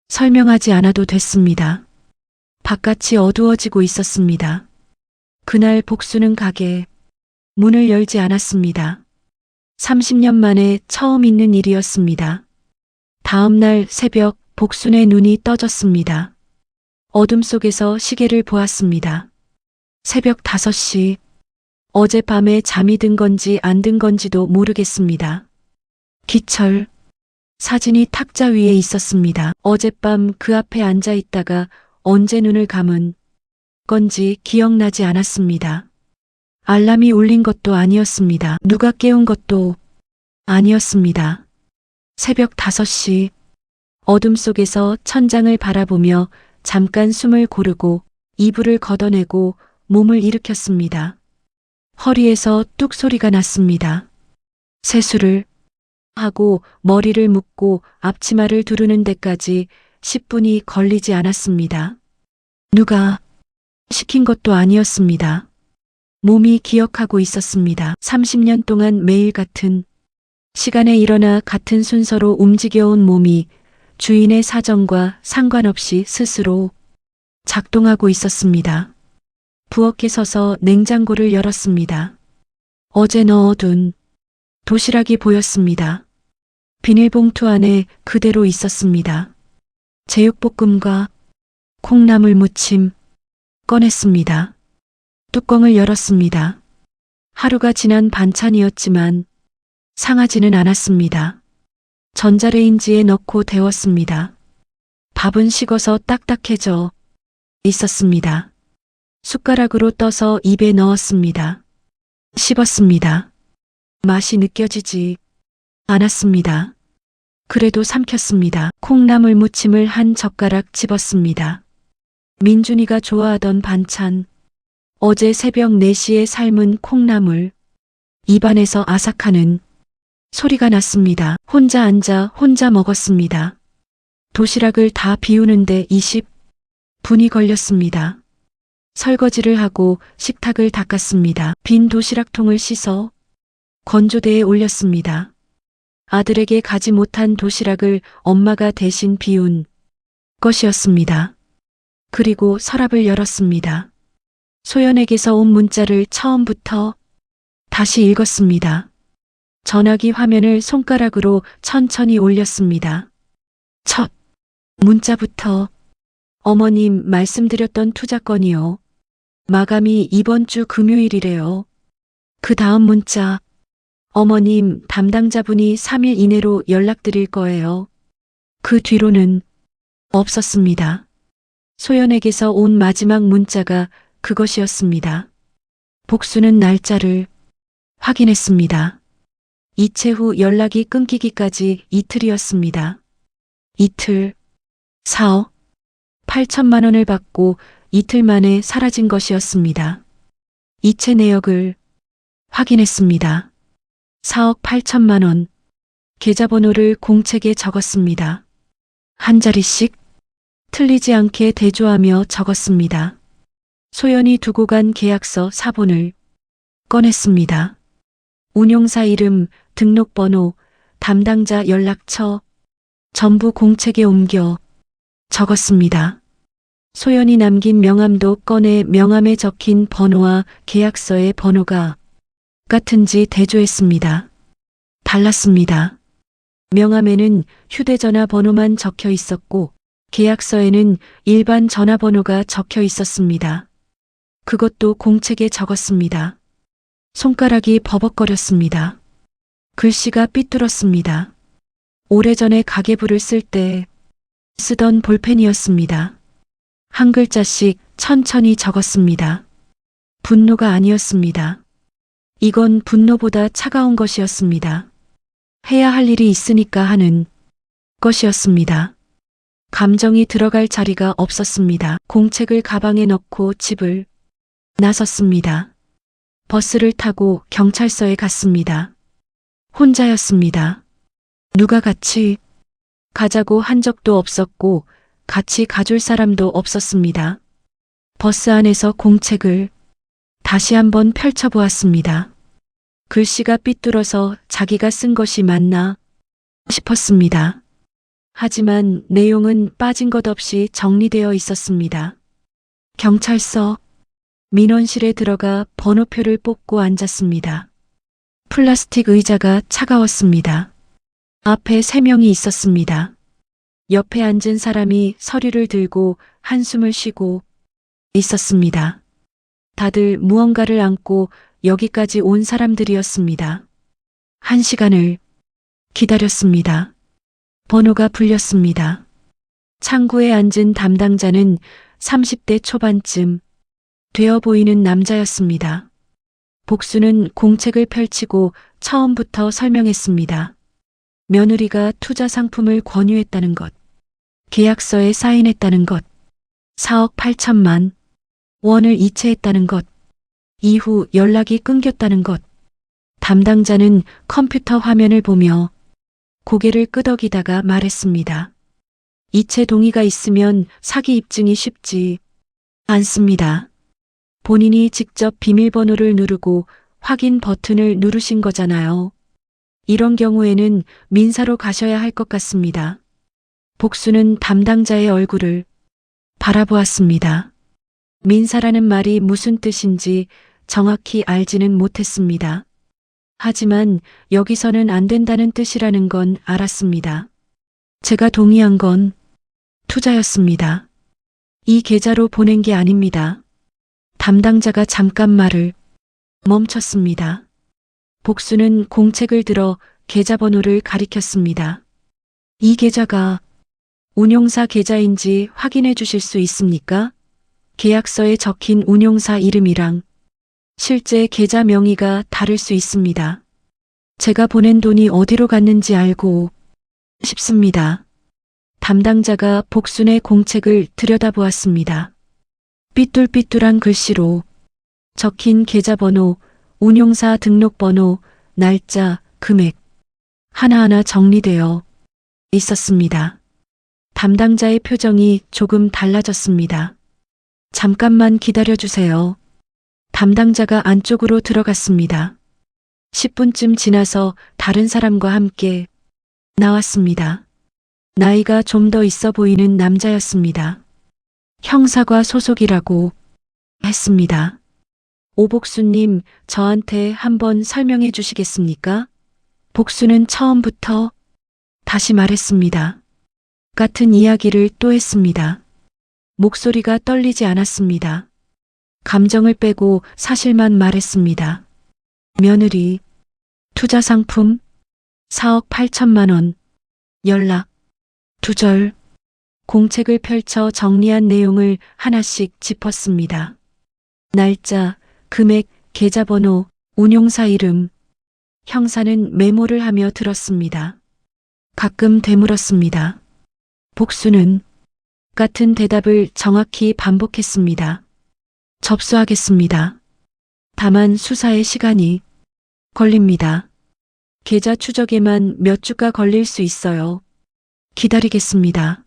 설명하지 않아도 됐습니다. 바깥이 어두워지고 있었습니다. 그날 복수는 가게 문을 열지 않았습니다. 30년 만에 처음 있는 일이었습니다. 다음 날 새벽 복순의 눈이 떠졌습니다. 어둠 속에서 시계를 보았습니다. 새벽 5시. 어젯밤에 잠이 든 건지 안 든 건지도 모르겠습니다. 기철. 사진이 탁자 위에 있었습니다. 어젯밤 그 앞에 앉아 있다가 언제 눈을 감은 건지 기억나지 않았습니다. 알람이 울린 것도 아니었습니다. 누가 깨운 것도 아니었습니다. 새벽 5시. 어둠 속에서 천장을 바라보며 잠깐 숨을 고르고 이불을 걷어내고 몸을 일으켰습니다. 허리에서 뚝 소리가 났습니다. 세수를 하고 머리를 묶고 앞치마를 두르는 데까지 10분이 걸리지 않았습니다. 누가 시킨 것도 아니었습니다. 몸이 기억하고 있었습니다. 30년 동안 매일 같은 시간에 일어나 같은 순서로 움직여온 몸이 주인의 사정과 상관없이 스스로 작동하고 있었습니다. 부엌에 서서 냉장고를 열었습니다. 어제 넣어둔 도시락이 보였습니다. 비닐봉투 안에 그대로 있었습니다. 제육볶음과 콩나물 무침 꺼냈습니다. 뚜껑을 열었습니다. 하루가 지난 반찬이었지만 상하지는 않았습니다. 전자레인지에 넣고 데웠습니다. 밥은 식어서 딱딱해져 있었습니다. 숟가락으로 떠서 입에 넣었습니다. 씹었습니다. 맛이 느껴지지 않았습니다. 그래도 삼켰습니다. 콩나물 무침을 한 젓가락 집었습니다. 민준이가 좋아하던 반찬. 어제 새벽 4시에 삶은 콩나물. 입안에서 아삭하는 소리가 났습니다. 혼자 앉아 혼자 먹었습니다. 도시락을 다 비우는데 20분이 걸렸습니다. 설거지를 하고 식탁을 닦았습니다. 빈 도시락통을 씻어 건조대에 올렸습니다. 아들에게 가지 못한 도시락을 엄마가 대신 비운 것이었습니다. 그리고 서랍을 열었습니다. 소연에게서 온 문자를 처음부터 다시 읽었습니다. 전화기 화면을 손가락으로 천천히 올렸습니다. 첫 문자부터 어머님 말씀드렸던 투자건이요. 마감이 이번 주 금요일이래요. 그 다음 문자. 어머님 담당자분이 3일 이내로 연락드릴 거예요. 그 뒤로는 없었습니다. 소연에게서 온 마지막 문자가 그것이었습니다. 복수는 날짜를 확인했습니다. 이채 후 연락이 끊기기까지 이틀이었습니다. 이틀. 4억 8천만 원을 받고 이틀 만에 사라진 것이었습니다. 이체 내역을 확인했습니다. 4억 8천만 원. 계좌번호를 공책에 적었습니다. 한 자리씩 틀리지 않게 대조하며 적었습니다. 소연이 두고 간 계약서 사본을 꺼냈습니다. 운용사 이름, 등록번호, 담당자 연락처 전부 공책에 옮겨 적었습니다. 소연이 남긴 명함도 꺼내 명함에 적힌 번호와 계약서의 번호가 같은지 대조했습니다. 달랐습니다. 명함에는 휴대전화 번호만 적혀 있었고 계약서에는 일반 전화번호가 적혀 있었습니다. 그것도 공책에 적었습니다. 손가락이 버벅거렸습니다. 글씨가 삐뚤었습니다. 오래전에 가계부를 쓸 때 쓰던 볼펜이었습니다. 한 글자씩 천천히 적었습니다. 분노가 아니었습니다. 이건 분노보다 차가운 것이었습니다. 해야 할 일이 있으니까 하는 것이었습니다. 감정이 들어갈 자리가 없었습니다. 공책을 가방에 넣고 집을 나섰습니다. 버스를 타고 경찰서에 갔습니다. 혼자였습니다. 누가 같이 가자고 한 적도 없었고 같이 가줄 사람도 없었습니다. 버스 안에서 공책을 다시 한번 펼쳐보았습니다. 글씨가 삐뚤어서 자기가 쓴 것이 맞나 싶었습니다. 하지만 내용은 빠진 것 없이 정리되어 있었습니다. 경찰서 민원실에 들어가 번호표를 뽑고 앉았습니다. 플라스틱 의자가 차가웠습니다. 앞에 3명이 있었습니다. 옆에 앉은 사람이 서류를 들고 한숨을 쉬고 있었습니다. 다들 무언가를 안고 여기까지 온 사람들이었습니다. 1시간을 기다렸습니다. 번호가 불렸습니다. 창구에 앉은 담당자는 30대 초반쯤 되어 보이는 남자였습니다. 복수는 공책을 펼치고 처음부터 설명했습니다. 며느리가 투자 상품을 권유했다는 것, 계약서에 사인했다는 것, 4억 8천만 원을 이체했다는 것, 이후 연락이 끊겼다는 것. 담당자는 컴퓨터 화면을 보며 고개를 끄덕이다가 말했습니다. 이체 동의가 있으면 사기 입증이 쉽지 않습니다. 본인이 직접 비밀번호를 누르고 확인 버튼을 누르신 거잖아요. 이런 경우에는 민사로 가셔야 할 것 같습니다. 복수는 담당자의 얼굴을 바라보았습니다. 민사라는 말이 무슨 뜻인지 정확히 알지는 못했습니다. 하지만 여기서는 안 된다는 뜻이라는 건 알았습니다. 제가 동의한 건 투자였습니다. 이 계좌로 보낸 게 아닙니다. 담당자가 잠깐 말을 멈췄습니다. 복수는 공책을 들어 계좌번호를 가리켰습니다. 이 계좌가 운용사 계좌인지 확인해 주실 수 있습니까? 계약서에 적힌 운용사 이름이랑 실제 계좌 명의가 다를 수 있습니다. 제가 보낸 돈이 어디로 갔는지 알고 싶습니다. 담당자가 복순의 공책을 들여다보았습니다. 삐뚤삐뚤한 글씨로 적힌 계좌번호, 운용사 등록번호, 날짜, 금액 하나하나 정리되어 있었습니다. 담당자의 표정이 조금 달라졌습니다. 잠깐만 기다려주세요. 담당자가 안쪽으로 들어갔습니다. 10분쯤 지나서 다른 사람과 함께 나왔습니다. 나이가 좀 더 있어 보이는 남자였습니다. 형사과 소속이라고 했습니다. 오복수님, 저한테 한번 설명해 주시겠습니까? 복수는 처음부터 다시 말했습니다. 같은 이야기를 또 했습니다. 목소리가 떨리지 않았습니다. 감정을 빼고 사실만 말했습니다. 며느리, 투자 상품, 4억 8천만 원, 연락, 두절, 공책을 펼쳐 정리한 내용을 하나씩 짚었습니다. 날짜, 금액, 계좌번호, 운용사 이름. 형사는 메모를 하며 들었습니다. 가끔 되물었습니다. 복수는 같은 대답을 정확히 반복했습니다. 접수하겠습니다. 다만 수사에 시간이 걸립니다. 계좌 추적에만 몇 주가 걸릴 수 있어요. 기다리겠습니다.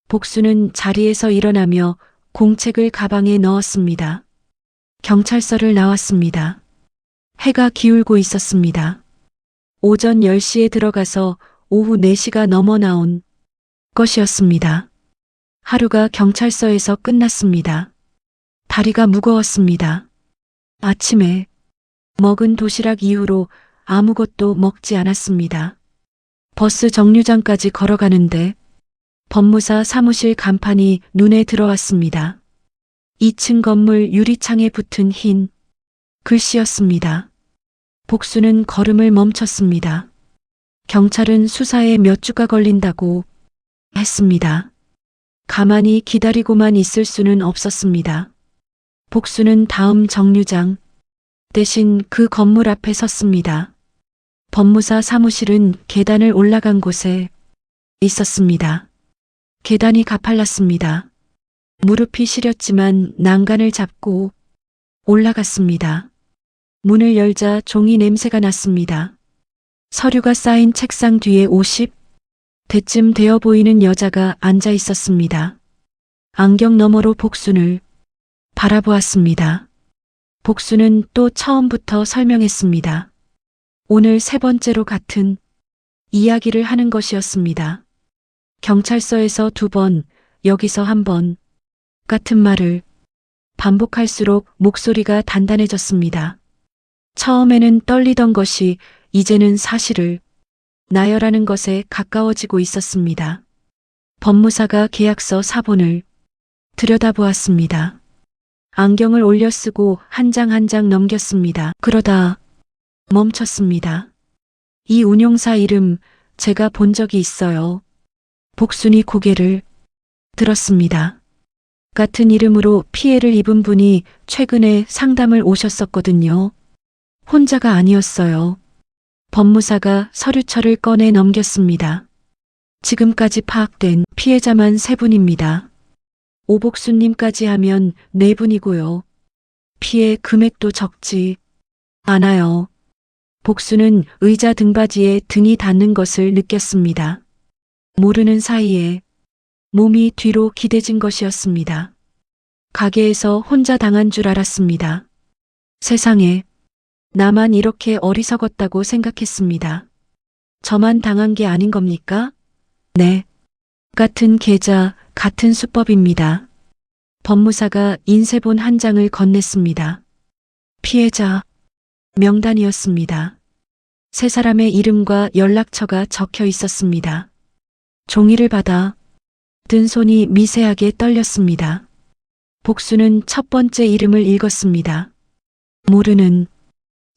복수는 자리에서 일어나며 공책을 가방에 넣었습니다. 경찰서를 나왔습니다. 해가 기울고 있었습니다. 오전 10시에 들어가서 오후 4시가 넘어 나온 것이었습니다. 하루가 경찰서에서 끝났습니다. 다리가 무거웠습니다. 아침에 먹은 도시락 이후로 아무것도 먹지 않았습니다. 버스 정류장까지 걸어가는데 법무사 사무실 간판이 눈에 들어왔습니다. 2층 건물 유리창에 붙은 흰 글씨였습니다. 복수는 걸음을 멈췄습니다. 경찰은 수사에 몇 주가 걸린다고 했습니다. 가만히 기다리고만 있을 수는 없었습니다. 복수는 다음 정류장 대신 그 건물 앞에 섰습니다. 법무사 사무실은 계단을 올라간 곳에 있었습니다. 계단이 가팔랐습니다. 무릎이 시렸지만 난간을 잡고 올라갔습니다. 문을 열자 종이 냄새가 났습니다. 서류가 쌓인 책상 뒤에 50대쯤 되어 보이는 여자가 앉아 있었습니다. 안경 너머로 복순을 바라보았습니다. 복수는 또 처음부터 설명했습니다. 오늘 세 번째로 같은 이야기를 하는 것이었습니다. 경찰서에서 2번, 여기서 1번 같은 말을 반복할수록 목소리가 단단해졌습니다. 처음에는 떨리던 것이 이제는 사실을 나열하는 것에 가까워지고 있었습니다. 법무사가 계약서 사본을 들여다보았습니다. 안경을 올려 쓰고 한 장 한 장 넘겼습니다. 그러다 멈췄습니다. 이 운용사 이름 제가 본 적이 있어요. 복순이 고개를 들었습니다. 같은 이름으로 피해를 입은 분이 최근에 상담을 오셨었거든요. 혼자가 아니었어요. 법무사가 서류철을 꺼내 넘겼습니다. 지금까지 파악된 피해자만 3분입니다. 오복순님까지 하면 4분이고요. 피해 금액도 적지 않아요. 복수는 의자 등받이에 등이 닿는 것을 느꼈습니다. 모르는 사이에 몸이 뒤로 기대진 것이었습니다. 가게에서 혼자 당한 줄 알았습니다. 세상에, 나만 이렇게 어리석었다고 생각했습니다. 저만 당한 게 아닌 겁니까? 네. 같은 계좌, 같은 수법입니다. 법무사가 인쇄본 한 장을 건넸습니다. 피해자 명단이었습니다. 3사람의 이름과 연락처가 적혀 있었습니다. 종이를 받아 든 손이 미세하게 떨렸습니다. 복수는 첫 번째 이름을 읽었습니다. 모르는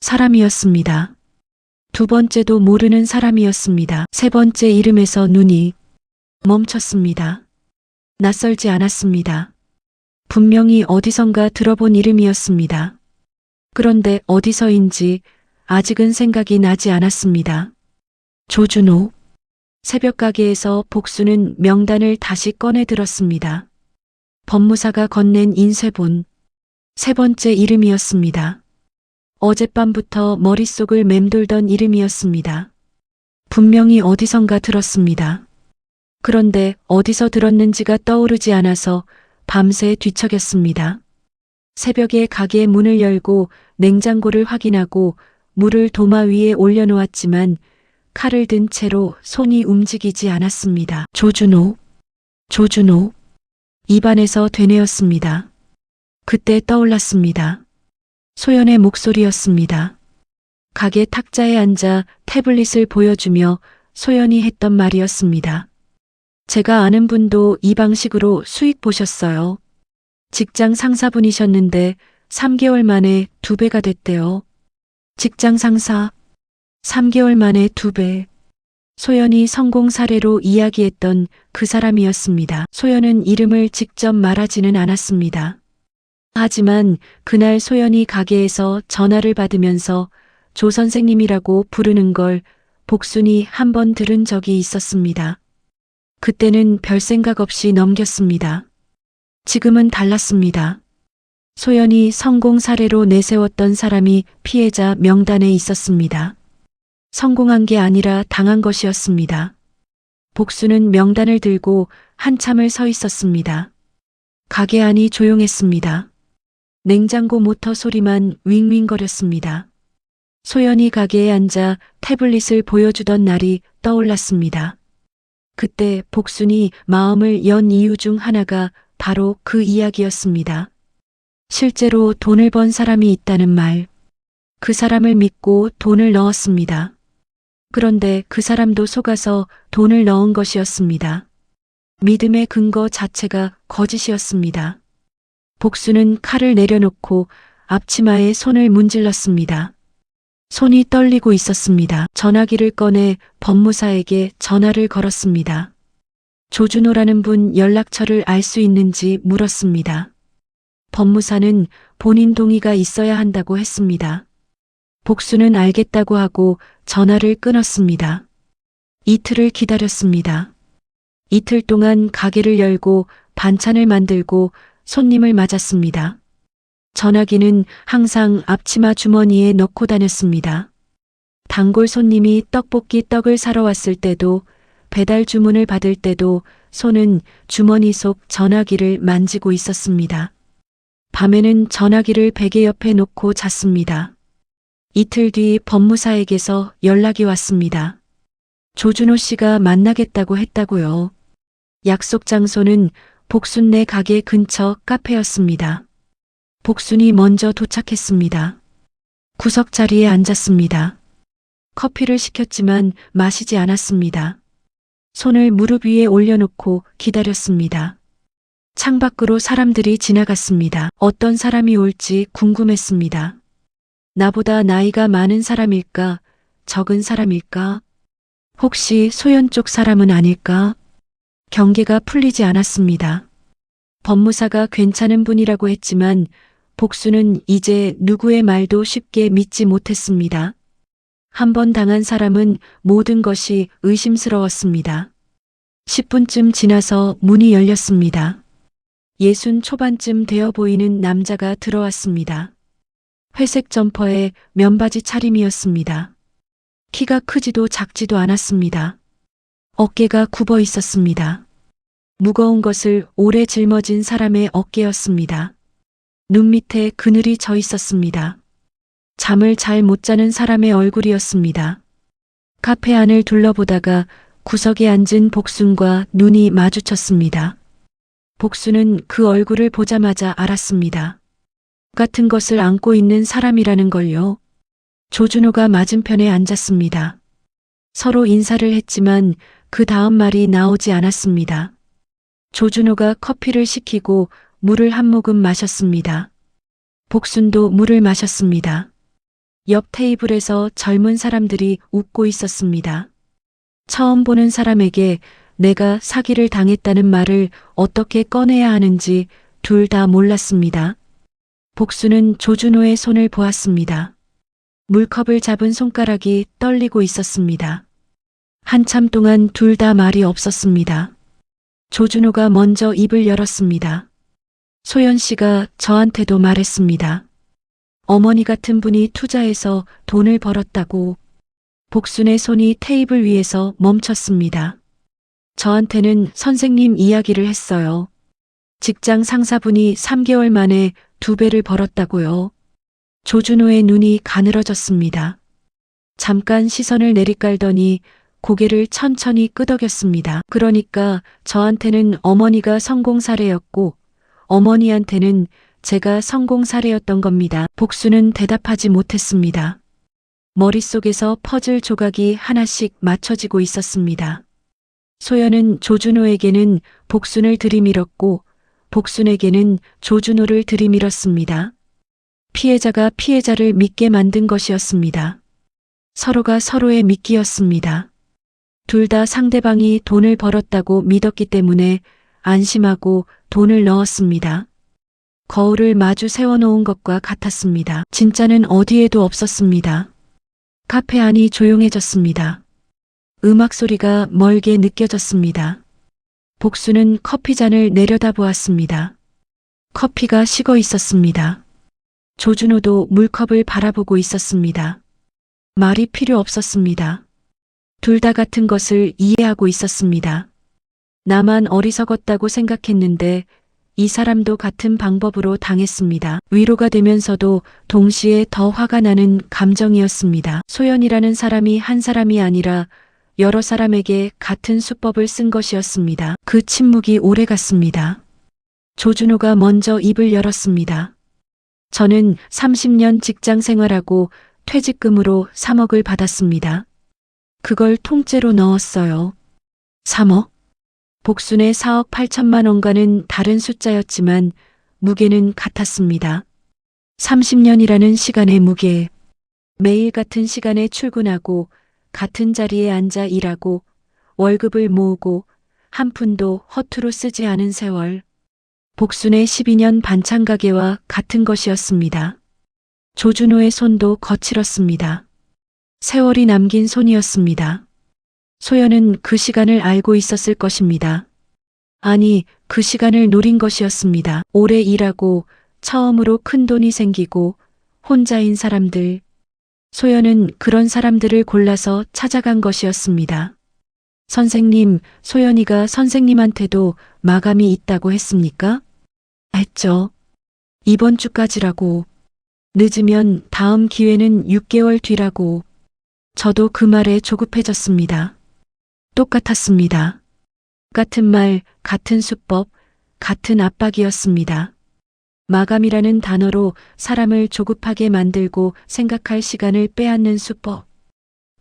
사람이었습니다. 2번째도 모르는 사람이었습니다. 3번째 이름에서 눈이 멈췄습니다. 낯설지 않았습니다. 분명히 어디선가 들어본 이름이었습니다. 그런데 어디서인지 아직은 생각이 나지 않았습니다. 조준호. 새벽 가게에서 복수는 명단을 다시 꺼내 들었습니다. 법무사가 건넨 인쇄본 3번째 이름이었습니다. 어젯밤부터 머릿속을 맴돌던 이름이었습니다. 분명히 어디선가 들었습니다. 그런데 어디서 들었는지가 떠오르지 않아서 밤새 뒤척였습니다. 새벽에 가게 문을 열고 냉장고를 확인하고 물을 도마 위에 올려놓았지만 칼을 든 채로 손이 움직이지 않았습니다. 조준호. 입안에서 되뇌었습니다. 그때 떠올랐습니다. 소연의 목소리였습니다. 가게 탁자에 앉아 태블릿을 보여주며 소연이 했던 말이었습니다. 제가 아는 분도 이 방식으로 수익 보셨어요. 직장 상사분이셨는데 3개월 만에 2배가 됐대요. 직장 상사 3개월 만에 2배. 소연이 성공 사례로 이야기했던 그 사람이었습니다. 소연은 이름을 직접 말하지는 않았습니다. 하지만 그날 소연이 가게에서 전화를 받으면서 조 선생님이라고 부르는 걸 복순이 한 번 들은 적이 있었습니다. 그때는 별 생각 없이 넘겼습니다. 지금은 달랐습니다. 소연이 성공 사례로 내세웠던 사람이 피해자 명단에 있었습니다. 성공한 게 아니라 당한 것이었습니다. 복수는 명단을 들고 한참을 서 있었습니다. 가게 안이 조용했습니다. 냉장고 모터 소리만 윙윙거렸습니다. 소연이 가게에 앉아 태블릿을 보여주던 날이 떠올랐습니다. 그때 복순이 마음을 연 이유 중 하나가 바로 그 이야기였습니다. 실제로 돈을 번 사람이 있다는 말. 그 사람을 믿고 돈을 넣었습니다. 그런데 그 사람도 속아서 돈을 넣은 것이었습니다. 믿음의 근거 자체가 거짓이었습니다. 복수는 칼을 내려놓고 앞치마에 손을 문질렀습니다. 손이 떨리고 있었습니다. 전화기를 꺼내 법무사에게 전화를 걸었습니다. 조준호라는 분 연락처를 알 수 있는지 물었습니다. 법무사는 본인 동의가 있어야 한다고 했습니다. 복수는 알겠다고 하고 전화를 끊었습니다. 이틀을 기다렸습니다. 이틀 동안 가게를 열고 반찬을 만들고 손님을 맞았습니다. 전화기는 항상 앞치마 주머니에 넣고 다녔습니다. 단골 손님이 떡볶이 떡을 사러 왔을 때도 배달 주문을 받을 때도 손은 주머니 속 전화기를 만지고 있었습니다. 밤에는 전화기를 베개 옆에 놓고 잤습니다. 이틀 뒤 법무사에게서 연락이 왔습니다. 조준호 씨가 만나겠다고 했다고요. 약속 장소는 복순네 가게 근처 카페였습니다. 복순이 먼저 도착했습니다. 구석 자리에 앉았습니다. 커피를 시켰지만 마시지 않았습니다. 손을 무릎 위에 올려놓고 기다렸습니다. 창밖으로 사람들이 지나갔습니다. 어떤 사람이 올지 궁금했습니다. 나보다 나이가 많은 사람일까? 적은 사람일까? 혹시 소연 쪽 사람은 아닐까? 경계가 풀리지 않았습니다. 법무사가 괜찮은 분이라고 했지만 복수는 이제 누구의 말도 쉽게 믿지 못했습니다. 한 번 당한 사람은 모든 것이 의심스러웠습니다. 10분쯤 지나서 문이 열렸습니다. 60 초반쯤 되어 보이는 남자가 들어왔습니다. 회색 점퍼에 면바지 차림이었습니다. 키가 크지도 작지도 않았습니다. 어깨가 굽어 있었습니다. 무거운 것을 오래 짊어진 사람의 어깨였습니다. 눈 밑에 그늘이 져 있었습니다. 잠을 잘 못 자는 사람의 얼굴이었습니다. 카페 안을 둘러보다가 구석에 앉은 복순과 눈이 마주쳤습니다. 복순은 그 얼굴을 보자마자 알았습니다. 같은 것을 안고 있는 사람이라는 걸요. 조준호가 맞은편에 앉았습니다. 서로 인사를 했지만 그 다음 말이 나오지 않았습니다. 조준호가 커피를 시키고 물을 한 모금 마셨습니다. 복순도 물을 마셨습니다. 옆 테이블에서 젊은 사람들이 웃고 있었습니다. 처음 보는 사람에게 내가 사기를 당했다는 말을 어떻게 꺼내야 하는지 둘 다 몰랐습니다. 복수는 조준호의 손을 보았습니다. 물컵을 잡은 손가락이 떨리고 있었습니다. 한참 동안 둘 다 말이 없었습니다. 조준호가 먼저 입을 열었습니다. 소연 씨가 저한테도 말했습니다. 어머니 같은 분이 투자해서 돈을 벌었다고. 복순의 손이 테이블 위에서 멈췄습니다. 저한테는 선생님 이야기를 했어요. 직장 상사분이 3개월 만에 2배를 벌었다고요. 조준호의 눈이 가늘어졌습니다. 잠깐 시선을 내리깔더니 고개를 천천히 끄덕였습니다. 그러니까 저한테는 어머니가 성공 사례였고 어머니한테는 제가 성공 사례였던 겁니다. 복수는 대답하지 못했습니다. 머릿속에서 퍼즐 조각이 하나씩 맞춰지고 있었습니다. 소연은 조준호에게는 복순을 들이밀었고 복순에게는 조준호를 들이밀었습니다. 피해자가 피해자를 믿게 만든 것이었습니다. 서로가 서로의 미끼였습니다. 둘 다 상대방이 돈을 벌었다고 믿었기 때문에 안심하고 돈을 넣었습니다. 거울을 마주 세워놓은 것과 같았습니다. 진짜는 어디에도 없었습니다. 카페 안이 조용해졌습니다. 음악 소리가 멀게 느껴졌습니다. 복수는 커피잔을 내려다보았습니다. 커피가 식어 있었습니다. 조준호도 물컵을 바라보고 있었습니다. 말이 필요 없었습니다. 둘 다 같은 것을 이해하고 있었습니다. 나만 어리석었다고 생각했는데 이 사람도 같은 방법으로 당했습니다. 위로가 되면서도 동시에 더 화가 나는 감정이었습니다. 소연이라는 사람이 한 사람이 아니라 여러 사람에게 같은 수법을 쓴 것이었습니다. 그 침묵이 오래갔습니다. 조준호가 먼저 입을 열었습니다. 저는 30년 직장 생활하고 퇴직금으로 3억을 받았습니다. 그걸 통째로 넣었어요. 3억? 복순의 4억 8천만 원과는 다른 숫자였지만 무게는 같았습니다. 30년이라는 시간의 무게. 매일 같은 시간에 출근하고 같은 자리에 앉아 일하고 월급을 모으고 한 푼도 허투루 쓰지 않은 세월. 복순의 12년 반찬 가게와 같은 것이었습니다. 조준호의 손도 거칠었습니다. 세월이 남긴 손이었습니다. 소연은 그 시간을 알고 있었을 것입니다. 아니, 그 시간을 노린 것이었습니다. 오래 일하고 처음으로 큰 돈이 생기고 혼자인 사람들. 소연은 그런 사람들을 골라서 찾아간 것이었습니다. 선생님, 소연이가 선생님한테도 마감이 있다고 했습니까? 했죠. 이번 주까지라고. 늦으면 다음 기회는 6개월 뒤라고. 저도 그 말에 조급해졌습니다. 똑같았습니다. 같은 말, 같은 수법, 같은 압박이었습니다. 마감이라는 단어로 사람을 조급하게 만들고 생각할 시간을 빼앗는 수법.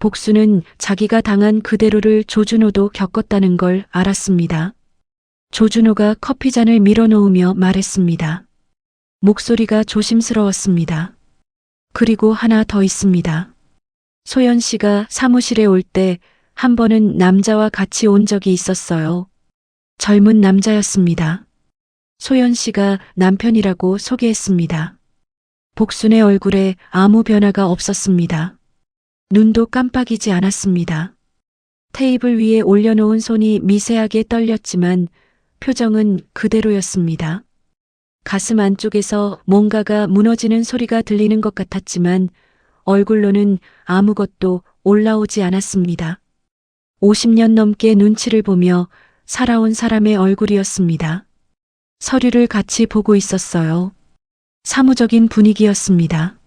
복수는 자기가 당한 그대로를 조준호도 겪었다는 걸 알았습니다. 조준호가 커피잔을 밀어놓으며 말했습니다. 목소리가 조심스러웠습니다. 그리고 하나 더 있습니다. 소연 씨가 사무실에 올 때 한 번은 남자와 같이 온 적이 있었어요. 젊은 남자였습니다. 소연 씨가 남편이라고 소개했습니다. 복순의 얼굴에 아무 변화가 없었습니다. 눈도 깜빡이지 않았습니다. 테이블 위에 올려놓은 손이 미세하게 떨렸지만 표정은 그대로였습니다. 가슴 안쪽에서 뭔가가 무너지는 소리가 들리는 것 같았지만 얼굴로는 아무것도 올라오지 않았습니다. 50년 넘게 눈치를 보며 살아온 사람의 얼굴이었습니다. 서류를 같이 보고 있었어요. 사무적인 분위기였습니다.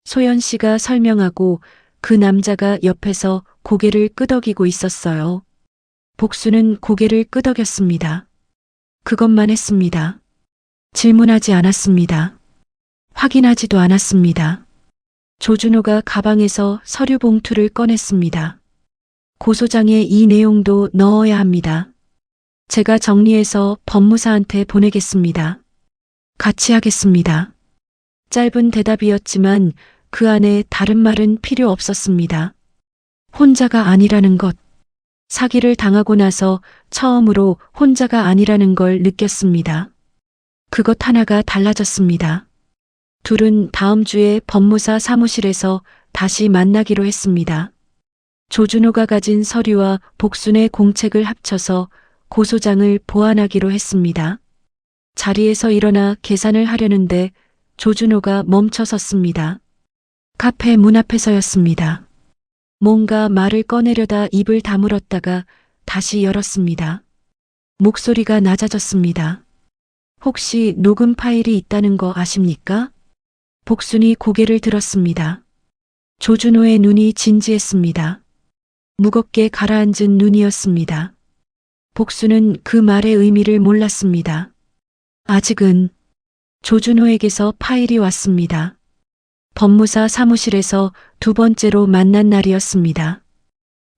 소연 씨가 설명하고 그 남자가 옆에서 고개를 끄덕이고 있었어요. 복수는 고개를 끄덕였습니다. 그것만 했습니다. 질문하지 않았습니다. 확인하지도 않았습니다. 조준호가 가방에서 서류 봉투를 꺼냈습니다. 고소장에 이 내용도 넣어야 합니다. 제가 정리해서 법무사한테 보내겠습니다. 같이 하겠습니다. 짧은 대답이었지만 그 안에 다른 말은 필요 없었습니다. 혼자가 아니라는 것. 사기를 당하고 나서 처음으로 혼자가 아니라는 걸 느꼈습니다. 그것 하나가 달라졌습니다. 둘은 다음 주에 법무사 사무실에서 다시 만나기로 했습니다. 조준호가 가진 서류와 복순의 공책을 합쳐서 고소장을 보완하기로 했습니다. 자리에서 일어나 계산을 하려는데 조준호가 멈춰 섰습니다. 카페 문 앞에서였습니다. 뭔가 말을 꺼내려다 입을 다물었다가 다시 열었습니다. 목소리가 낮아졌습니다. 혹시 녹음 파일이 있다는 거 아십니까? 복순이 고개를 들었습니다. 조준호의 눈이 진지했습니다. 무겁게 가라앉은 눈이었습니다. 복수는 그 말의 의미를 몰랐습니다. 아직은. 조준호에게서 파일이 왔습니다. 법무사 사무실에서 두 번째로 만난 날이었습니다.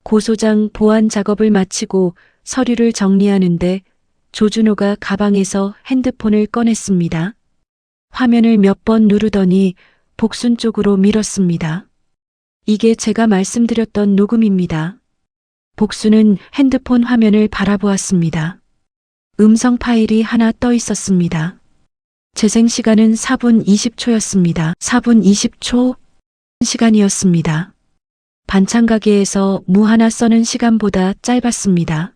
고소장 보완 작업을 마치고 서류를 정리하는데 조준호가 가방에서 핸드폰을 꺼냈습니다. 화면을 몇 번 누르더니 복순 쪽으로 밀었습니다. 이게 제가 말씀드렸던 녹음입니다. 복수는 핸드폰 화면을 바라보았습니다. 음성 파일이 하나 떠 있었습니다. 재생 시간은 4분 20초였습니다. 4분 20초 시간이었습니다. 반찬 가게에서 무 하나 써는 시간보다 짧았습니다.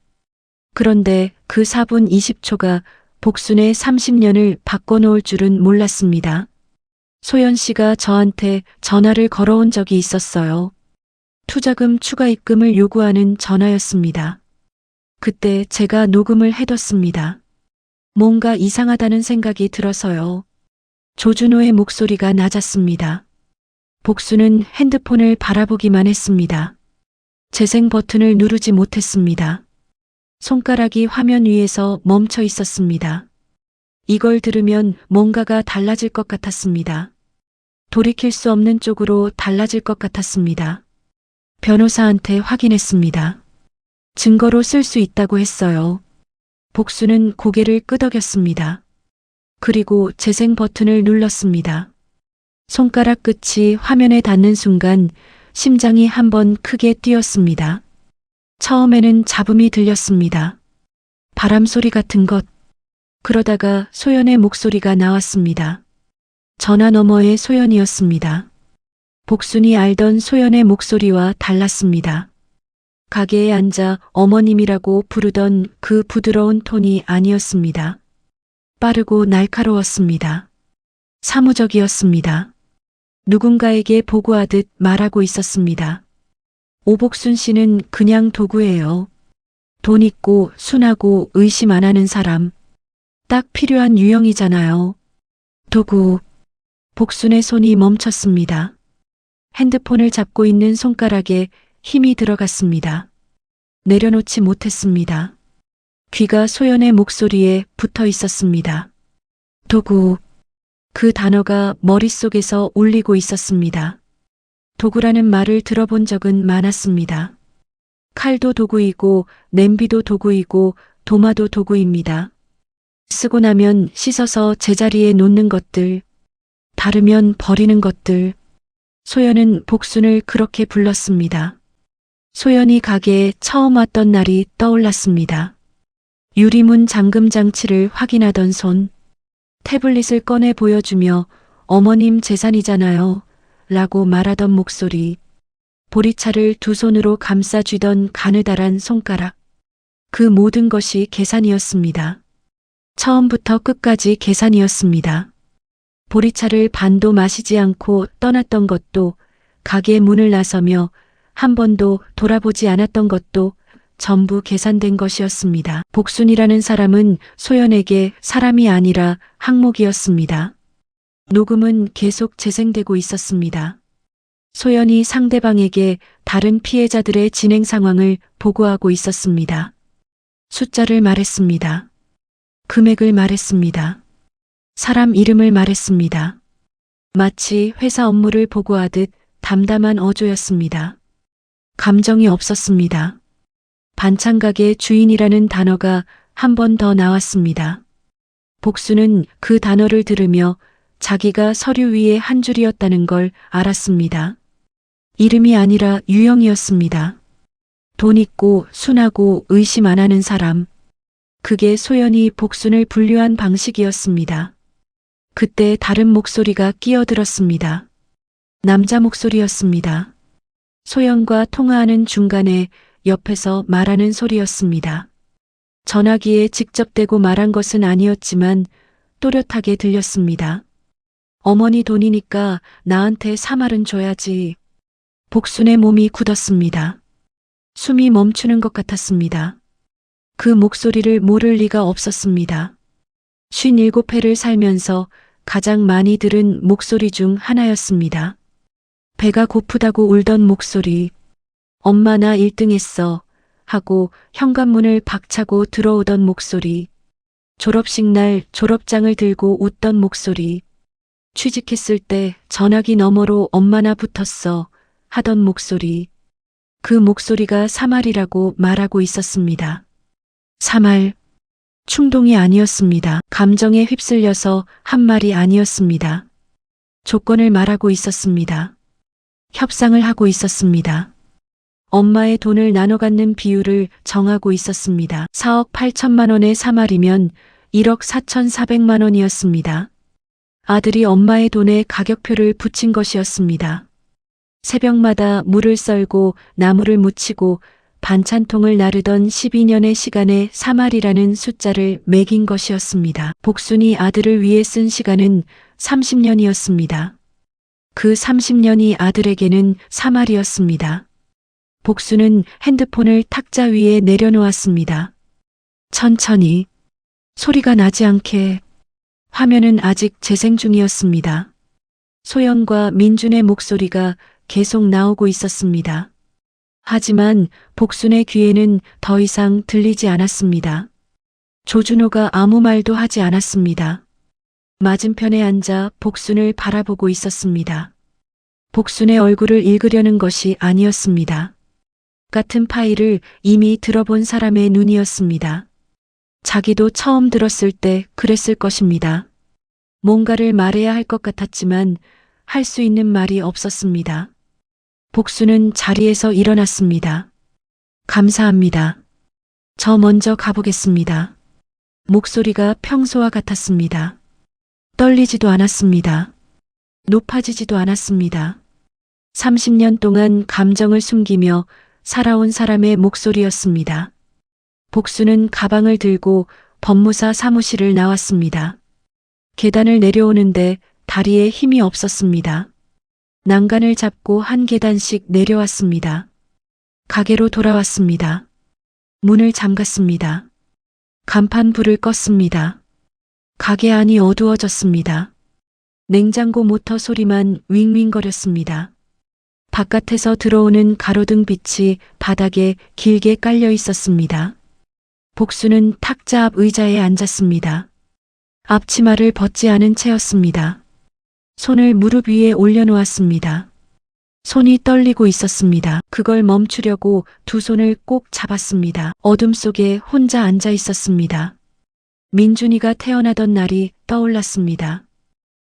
그런데 그 4분 20초가 복순의 30년을 바꿔놓을 줄은 몰랐습니다. 소연 씨가 저한테 전화를 걸어온 적이 있었어요. 투자금 추가 입금을 요구하는 전화였습니다. 그때 제가 녹음을 해뒀습니다. 뭔가 이상하다는 생각이 들어서요. 조준호의 목소리가 낮았습니다. 복수는 핸드폰을 바라보기만 했습니다. 재생 버튼을 누르지 못했습니다. 손가락이 화면 위에서 멈춰 있었습니다. 이걸 들으면 뭔가가 달라질 것 같았습니다. 돌이킬 수 없는 쪽으로 달라질 것 같았습니다. 변호사한테 확인했습니다. 증거로 쓸 수 있다고 했어요. 복수는 고개를 끄덕였습니다. 그리고 재생 버튼을 눌렀습니다. 손가락 끝이 화면에 닿는 순간 심장이 한번 크게 뛰었습니다. 처음에는 잡음이 들렸습니다. 바람 소리 같은 것. 그러다가 소연의 목소리가 나왔습니다. 전화 너머의 소연이었습니다. 복순이 알던 소연의 목소리와 달랐습니다. 가게에 앉아 어머님이라고 부르던 그 부드러운 톤이 아니었습니다. 빠르고 날카로웠습니다. 사무적이었습니다. 누군가에게 보고하듯 말하고 있었습니다. 오복순 씨는 그냥 도구예요. 돈 있고 순하고 의심 안 하는 사람. 딱 필요한 유형이잖아요. 도구. 복순의 손이 멈췄습니다. 핸드폰을 잡고 있는 손가락에 힘이 들어갔습니다. 내려놓지 못했습니다. 귀가 소연의 목소리에 붙어 있었습니다. 도구. 그 단어가 머릿속에서 울리고 있었습니다. 도구라는 말을 들어본 적은 많았습니다. 칼도 도구이고 냄비도 도구이고 도마도 도구입니다. 쓰고 나면 씻어서 제자리에 놓는 것들, 다르면 버리는 것들. 소연은 복순을 그렇게 불렀습니다. 소연이 가게에 처음 왔던 날이 떠올랐습니다. 유리문 잠금 장치를 확인하던 손, 태블릿을 꺼내 보여주며 어머님 재산이잖아요 라고 말하던 목소리, 보리차를 두 손으로 감싸 쥐던 가느다란 손가락. 그 모든 것이 계산이었습니다. 처음부터 끝까지 계산이었습니다. 보리차를 반도 마시지 않고 떠났던 것도, 가게 문을 나서며 한 번도 돌아보지 않았던 것도 전부 계산된 것이었습니다. 복순이라는 사람은 소연에게 사람이 아니라 항목이었습니다. 녹음은 계속 재생되고 있었습니다. 소연이 상대방에게 다른 피해자들의 진행 상황을 보고하고 있었습니다. 숫자를 말했습니다. 금액을 말했습니다. 사람 이름을 말했습니다. 마치 회사 업무를 보고하듯 담담한 어조였습니다. 감정이 없었습니다. 반찬가게 주인이라는 단어가 한 번 더 나왔습니다. 복수는 그 단어를 들으며 자기가 서류 위에 한 줄이었다는 걸 알았습니다. 이름이 아니라 유형이었습니다. 돈 있고 순하고 의심 안 하는 사람. 그게 소연이 복순을 분류한 방식이었습니다. 그때 다른 목소리가 끼어들었습니다. 남자 목소리였습니다. 소연과 통화하는 중간에 옆에서 말하는 소리였습니다. 전화기에 직접 대고 말한 것은 아니었지만 또렷하게 들렸습니다. 어머니 돈이니까 나한테 3알은 줘야지. 복순의 몸이 굳었습니다. 숨이 멈추는 것 같았습니다. 그 목소리를 모를 리가 없었습니다. 57회를 살면서 가장 많이 들은 목소리 중 하나였습니다. 배가 고프다고 울던 목소리. 엄마 나 1등 했어 하고 현관문을 박차고 들어오던 목소리. 졸업식 날 졸업장을 들고 웃던 목소리. 취직했을 때 전화기 너머로 엄마 나 붙었어 하던 목소리. 그 목소리가 3알이라고 말하고 있었습니다. 3알. 충동이 아니었습니다. 감정에 휩쓸려서 한 말이 아니었습니다. 조건을 말하고 있었습니다. 협상을 하고 있었습니다. 엄마의 돈을 나눠 갖는 비율을 정하고 있었습니다. 4억 8천만 원의 3알이면 1억 4,400만 원이었습니다. 아들이 엄마의 돈에 가격표를 붙인 것이었습니다. 새벽마다 물을 썰고 나무를 묻히고 반찬통을 나르던 12년의 시간에 3알이라는 숫자를 매긴 것이었습니다. 복순이 아들을 위해 쓴 시간은 30년이었습니다. 그 30년이 아들에게는 3알이었습니다. 복순은 핸드폰을 탁자 위에 내려놓았습니다. 천천히, 소리가 나지 않게. 화면은 아직 재생 중이었습니다. 소연과 민준의 목소리가 계속 나오고 있었습니다. 하지만 복순의 귀에는 더 이상 들리지 않았습니다. 조준호가 아무 말도 하지 않았습니다. 맞은편에 앉아 복순을 바라보고 있었습니다. 복순의 얼굴을 읽으려는 것이 아니었습니다. 같은 파일을 이미 들어본 사람의 눈이었습니다. 자기도 처음 들었을 때 그랬을 것입니다. 뭔가를 말해야 할 것 같았지만 할 수 있는 말이 없었습니다. 복수는 자리에서 일어났습니다. 감사합니다. 저 먼저 가보겠습니다. 목소리가 평소와 같았습니다. 떨리지도 않았습니다. 높아지지도 않았습니다. 30년 동안 감정을 숨기며 살아온 사람의 목소리였습니다. 복수는 가방을 들고 법무사 사무실을 나왔습니다. 계단을 내려오는데 다리에 힘이 없었습니다. 난간을 잡고 한 계단씩 내려왔습니다. 가게로 돌아왔습니다. 문을 잠갔습니다. 간판 불을 껐습니다. 가게 안이 어두워졌습니다. 냉장고 모터 소리만 윙윙거렸습니다. 바깥에서 들어오는 가로등 빛이 바닥에 길게 깔려 있었습니다. 복수는 탁자 앞 의자에 앉았습니다. 앞치마를 벗지 않은 채였습니다. 손을 무릎 위에 올려놓았습니다. 손이 떨리고 있었습니다. 그걸 멈추려고 두 손을 꼭 잡았습니다. 어둠 속에 혼자 앉아 있었습니다. 민준이가 태어나던 날이 떠올랐습니다.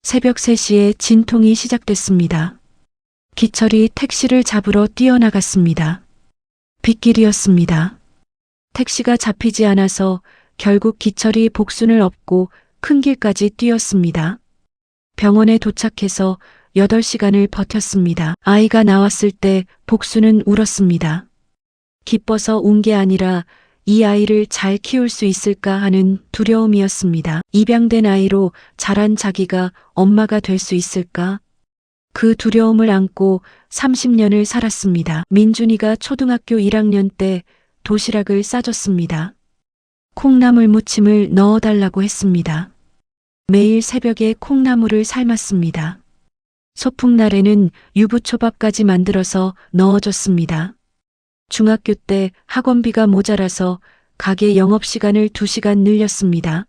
새벽 3시에 진통이 시작됐습니다. 기철이 택시를 잡으러 뛰어나갔습니다. 빗길이었습니다. 택시가 잡히지 않아서 결국 기철이 복순을 업고 큰 길까지 뛰었습니다. 병원에 도착해서 8시간을 버텼습니다. 아이가 나왔을 때 복수는 울었습니다. 기뻐서 운 게 아니라 이 아이를 잘 키울 수 있을까 하는 두려움이었습니다. 입양된 아이로 자란 자기가 엄마가 될 수 있을까? 그 두려움을 안고 30년을 살았습니다. 민준이가 초등학교 1학년 때 도시락을 싸줬습니다. 콩나물 무침을 넣어달라고 했습니다. 매일 새벽에 콩나물을 삶았습니다. 소풍날에는 유부초밥까지 만들어서 넣어줬습니다. 중학교 때 학원비가 모자라서 가게 영업시간을 2시간 늘렸습니다.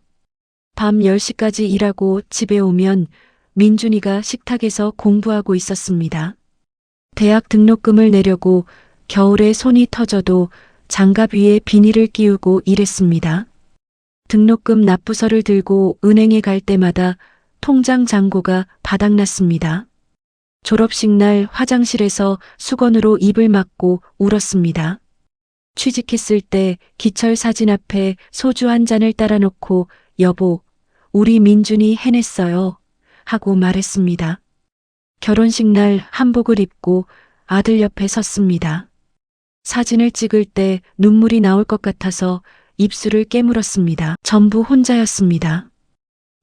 밤 10시까지 일하고 집에 오면 민준이가 식탁에서 공부하고 있었습니다. 대학 등록금을 내려고 겨울에 손이 터져도 장갑 위에 비닐을 끼우고 일했습니다. 등록금 납부서를 들고 은행에 갈 때마다 통장 잔고가 바닥났습니다. 졸업식 날 화장실에서 수건으로 입을 막고 울었습니다. 취직했을 때 기철 사진 앞에 소주 한 잔을 따라 놓고 여보, 우리 민준이 해냈어요. 하고 말했습니다. 결혼식 날 한복을 입고 아들 옆에 섰습니다. 사진을 찍을 때 눈물이 나올 것 같아서 입술을 깨물었습니다. 전부 혼자였습니다.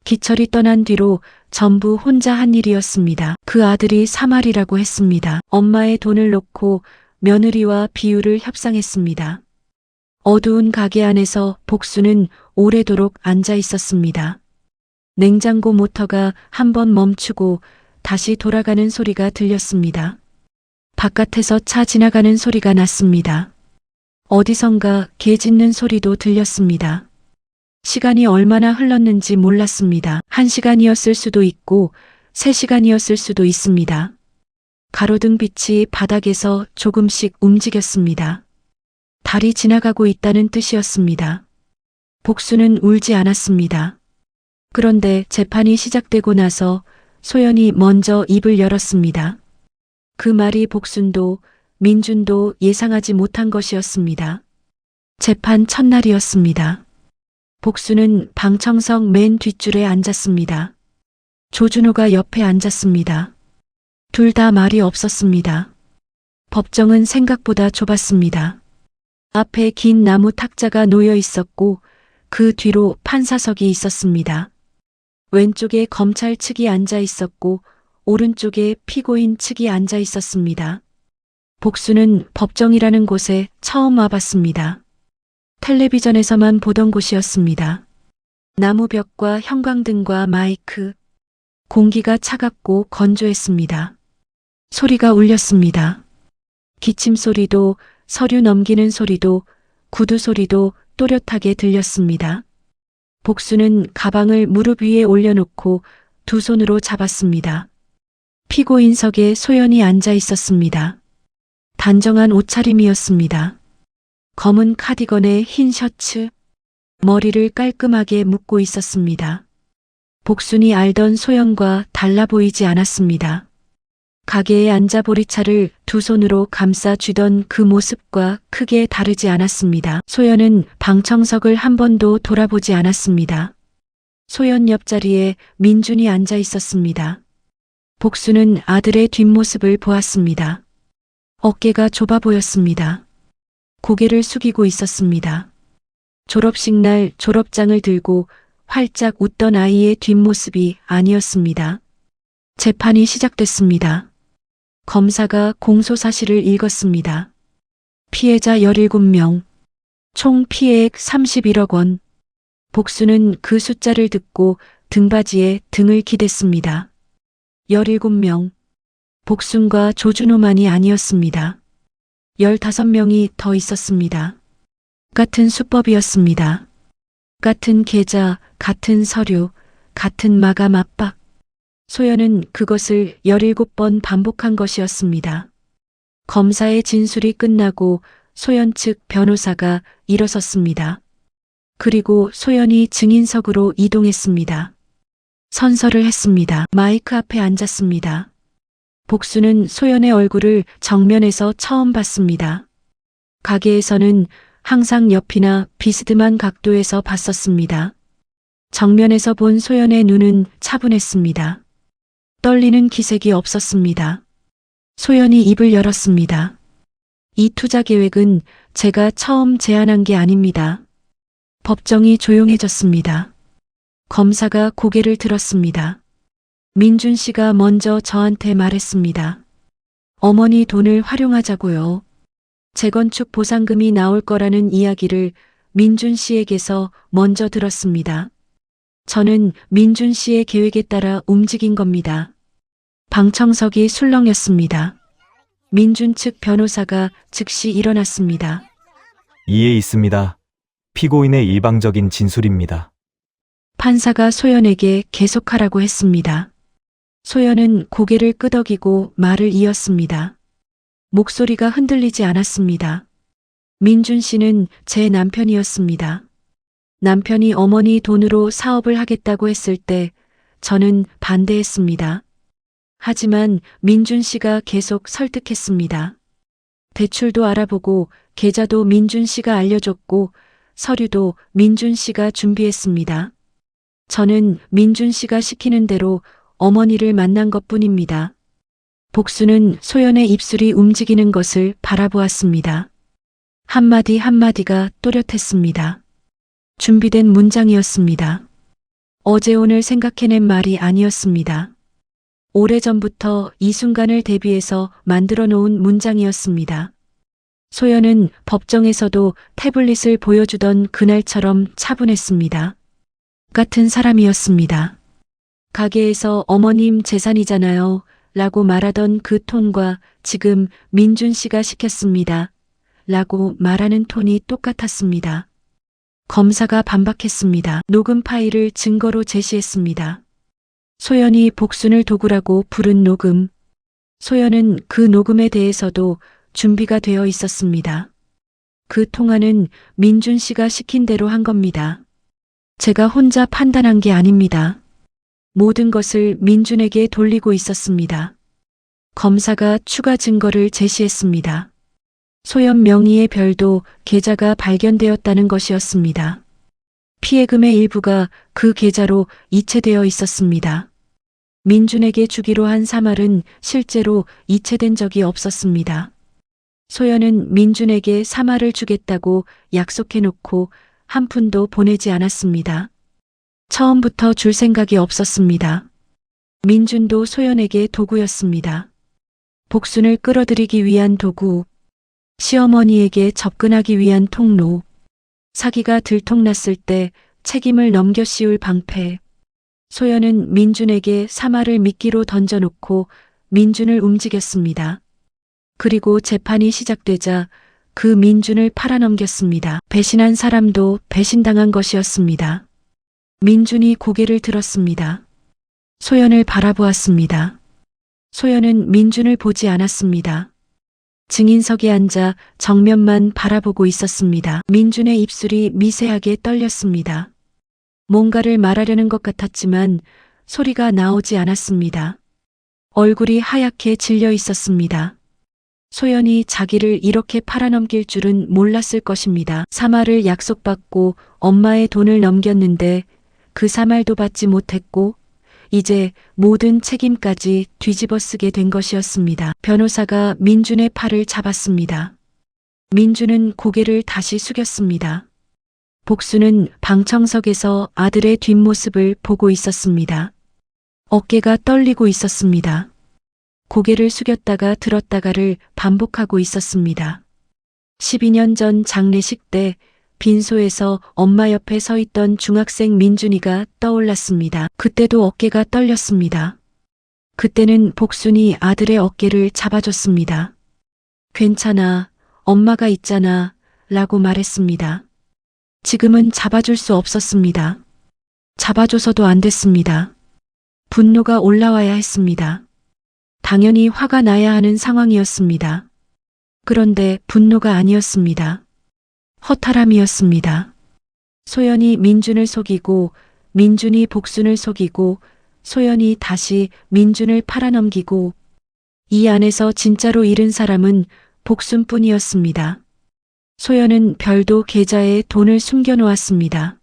기철이 떠난 뒤로 전부 혼자 한 일이었습니다. 그 아들이 3알이라고 했습니다. 엄마의 돈을 놓고 며느리와 비율을 협상했습니다. 어두운 가게 안에서 복수는 오래도록 앉아 있었습니다. 냉장고 모터가 한번 멈추고 다시 돌아가는 소리가 들렸습니다. 바깥에서 차 지나가는 소리가 났습니다. 어디선가 개 짖는 소리도 들렸습니다. 시간이 얼마나 흘렀는지 몰랐습니다. 1시간이었을 수도 있고 3시간이었을 수도 있습니다. 가로등 빛이 바닥에서 조금씩 움직였습니다. 달이 지나가고 있다는 뜻이었습니다. 복수는 울지 않았습니다. 그런데 재판이 시작되고 나서 소연이 먼저 입을 열었습니다. 그 말이 복순도 민준도 예상하지 못한 것이었습니다. 재판 첫날이었습니다. 복수는 방청석 맨 뒷줄에 앉았습니다. 조준호가 옆에 앉았습니다. 둘 다 말이 없었습니다. 법정은 생각보다 좁았습니다. 앞에 긴 나무 탁자가 놓여 있었고 그 뒤로 판사석이 있었습니다. 왼쪽에 검찰 측이 앉아 있었고 오른쪽에 피고인 측이 앉아 있었습니다. 복수는 법정이라는 곳에 처음 와봤습니다. 텔레비전에서만 보던 곳이었습니다. 나무벽과 형광등과 마이크, 공기가 차갑고 건조했습니다. 소리가 울렸습니다. 기침 소리도 서류 넘기는 소리도 구두 소리도 또렷하게 들렸습니다. 복수는 가방을 무릎 위에 올려놓고 두 손으로 잡았습니다. 피고인석에 소연이 앉아 있었습니다. 단정한 옷차림이었습니다. 검은 카디건에 흰 셔츠, 머리를 깔끔하게 묶고 있었습니다. 복순이 알던 소연과 달라 보이지 않았습니다. 가게에 앉아 보리차를 두 손으로 감싸 쥐던 그 모습과 크게 다르지 않았습니다. 소연은 방청석을 한 번도 돌아보지 않았습니다. 소연 옆자리에 민준이 앉아 있었습니다. 복수는 아들의 뒷모습을 보았습니다. 어깨가 좁아 보였습니다. 고개를 숙이고 있었습니다. 졸업식 날 졸업장을 들고 활짝 웃던 아이의 뒷모습이 아니었습니다. 재판이 시작됐습니다. 검사가 공소사실을 읽었습니다. 피해자 17명, 총 피해액 31억 원. 복수는 그 숫자를 듣고 등받이에 등을 기댔습니다. 17명. 복순과 조준호만이 아니었습니다. 15명이 더 있었습니다. 같은 수법이었습니다. 같은 계좌, 같은 서류, 같은 마감 압박. 소연은 그것을 17번 반복한 것이었습니다. 검사의 진술이 끝나고 소연 측 변호사가 일어섰습니다. 그리고 소연이 증인석으로 이동했습니다. 선서를 했습니다. 마이크 앞에 앉았습니다. 복수는 소연의 얼굴을 정면에서 처음 봤습니다. 가게에서는 항상 옆이나 비스듬한 각도에서 봤었습니다. 정면에서 본 소연의 눈은 차분했습니다. 떨리는 기색이 없었습니다. 소연이 입을 열었습니다. 이 투자 계획은 제가 처음 제안한 게 아닙니다. 법정이 조용해졌습니다. 검사가 고개를 들었습니다. 민준 씨가 먼저 저한테 말했습니다. 어머니 돈을 활용하자고요. 재건축 보상금이 나올 거라는 이야기를 민준 씨에게서 먼저 들었습니다. 저는 민준 씨의 계획에 따라 움직인 겁니다. 방청석이 술렁였습니다. 민준 측 변호사가 즉시 일어났습니다. 이에 있습니다. 피고인의 일방적인 진술입니다. 판사가 소연에게 계속하라고 했습니다. 소연은 고개를 끄덕이고 말을 이었습니다. 목소리가 흔들리지 않았습니다. 민준 씨는 제 남편이었습니다. 남편이 어머니 돈으로 사업을 하겠다고 했을 때 저는 반대했습니다. 하지만 민준 씨가 계속 설득했습니다. 대출도 알아보고 계좌도 민준 씨가 알려줬고 서류도 민준 씨가 준비했습니다. 저는 민준 씨가 시키는 대로 어머니를 만난 것뿐입니다. 복수는 소연의 입술이 움직이는 것을 바라보았습니다. 한마디 한마디가 또렷했습니다. 준비된 문장이었습니다. 어제 오늘 생각해낸 말이 아니었습니다. 오래전부터 이 순간을 대비해서 만들어 놓은 문장이었습니다. 소연은 법정에서도 태블릿을 보여주던 그날처럼 차분했습니다. 같은 사람이었습니다. 가게에서 어머님 재산이잖아요 라고 말하던 그 톤과 지금 민준 씨가 시켰습니다 라고 말하는 톤이 똑같았습니다. 검사가 반박했습니다. 녹음 파일을 증거로 제시했습니다. 소연이 복순을 도구라고 부른 녹음. 소연은 그 녹음에 대해서도 준비가 되어 있었습니다. 그 통화는 민준 씨가 시킨 대로 한 겁니다. 제가 혼자 판단한 게 아닙니다. 모든 것을 민준에게 돌리고 있었습니다. 검사가 추가 증거를 제시했습니다. 소연 명의의 별도 계좌가 발견되었다는 것이었습니다. 피해금의 일부가 그 계좌로 이체되어 있었습니다. 민준에게 주기로 한 사말은 실제로 이체된 적이 없었습니다. 소연은 민준에게 사말을 주겠다고 약속해놓고 한 푼도 보내지 않았습니다. 처음부터 줄 생각이 없었습니다. 민준도 소연에게 도구였습니다. 복순을 끌어들이기 위한 도구, 시어머니에게 접근하기 위한 통로, 사기가 들통났을 때 책임을 넘겨 씌울 방패. 소연은 민준에게 사마를 미끼로 던져놓고 민준을 움직였습니다. 그리고 재판이 시작되자 그 민준을 팔아넘겼습니다. 배신한 사람도 배신당한 것이었습니다. 민준이 고개를 들었습니다. 소연을 바라보았습니다. 소연은 민준을 보지 않았습니다. 증인석에 앉아 정면만 바라보고 있었습니다. 민준의 입술이 미세하게 떨렸습니다. 뭔가를 말하려는 것 같았지만 소리가 나오지 않았습니다. 얼굴이 하얗게 질려 있었습니다. 소연이 자기를 이렇게 팔아넘길 줄은 몰랐을 것입니다. 사마를 약속받고 엄마의 돈을 넘겼는데 그 사말도 받지 못했고 이제 모든 책임까지 뒤집어 쓰게 된 것이었습니다. 변호사가 민준의 팔을 잡았습니다. 민준은 고개를 다시 숙였습니다. 복수는 방청석에서 아들의 뒷모습을 보고 있었습니다. 어깨가 떨리고 있었습니다. 고개를 숙였다가 들었다가를 반복하고 있었습니다. 12년 전 장례식 때 빈소에서 엄마 옆에 서 있던 중학생 민준이가 떠올랐습니다. 그때도 어깨가 떨렸습니다. 그때는 복순이 아들의 어깨를 잡아줬습니다. 괜찮아, 엄마가 있잖아, 라고 말했습니다. 지금은 잡아줄 수 없었습니다. 잡아줘서도 안 됐습니다. 분노가 올라와야 했습니다. 당연히 화가 나야 하는 상황이었습니다. 그런데 분노가 아니었습니다. 허탈함이었습니다. 소연이 민준을 속이고 민준이 복순을 속이고 소연이 다시 민준을 팔아넘기고 이 안에서 진짜로 잃은 사람은 복순뿐이었습니다. 소연은 별도 계좌에 돈을 숨겨놓았습니다.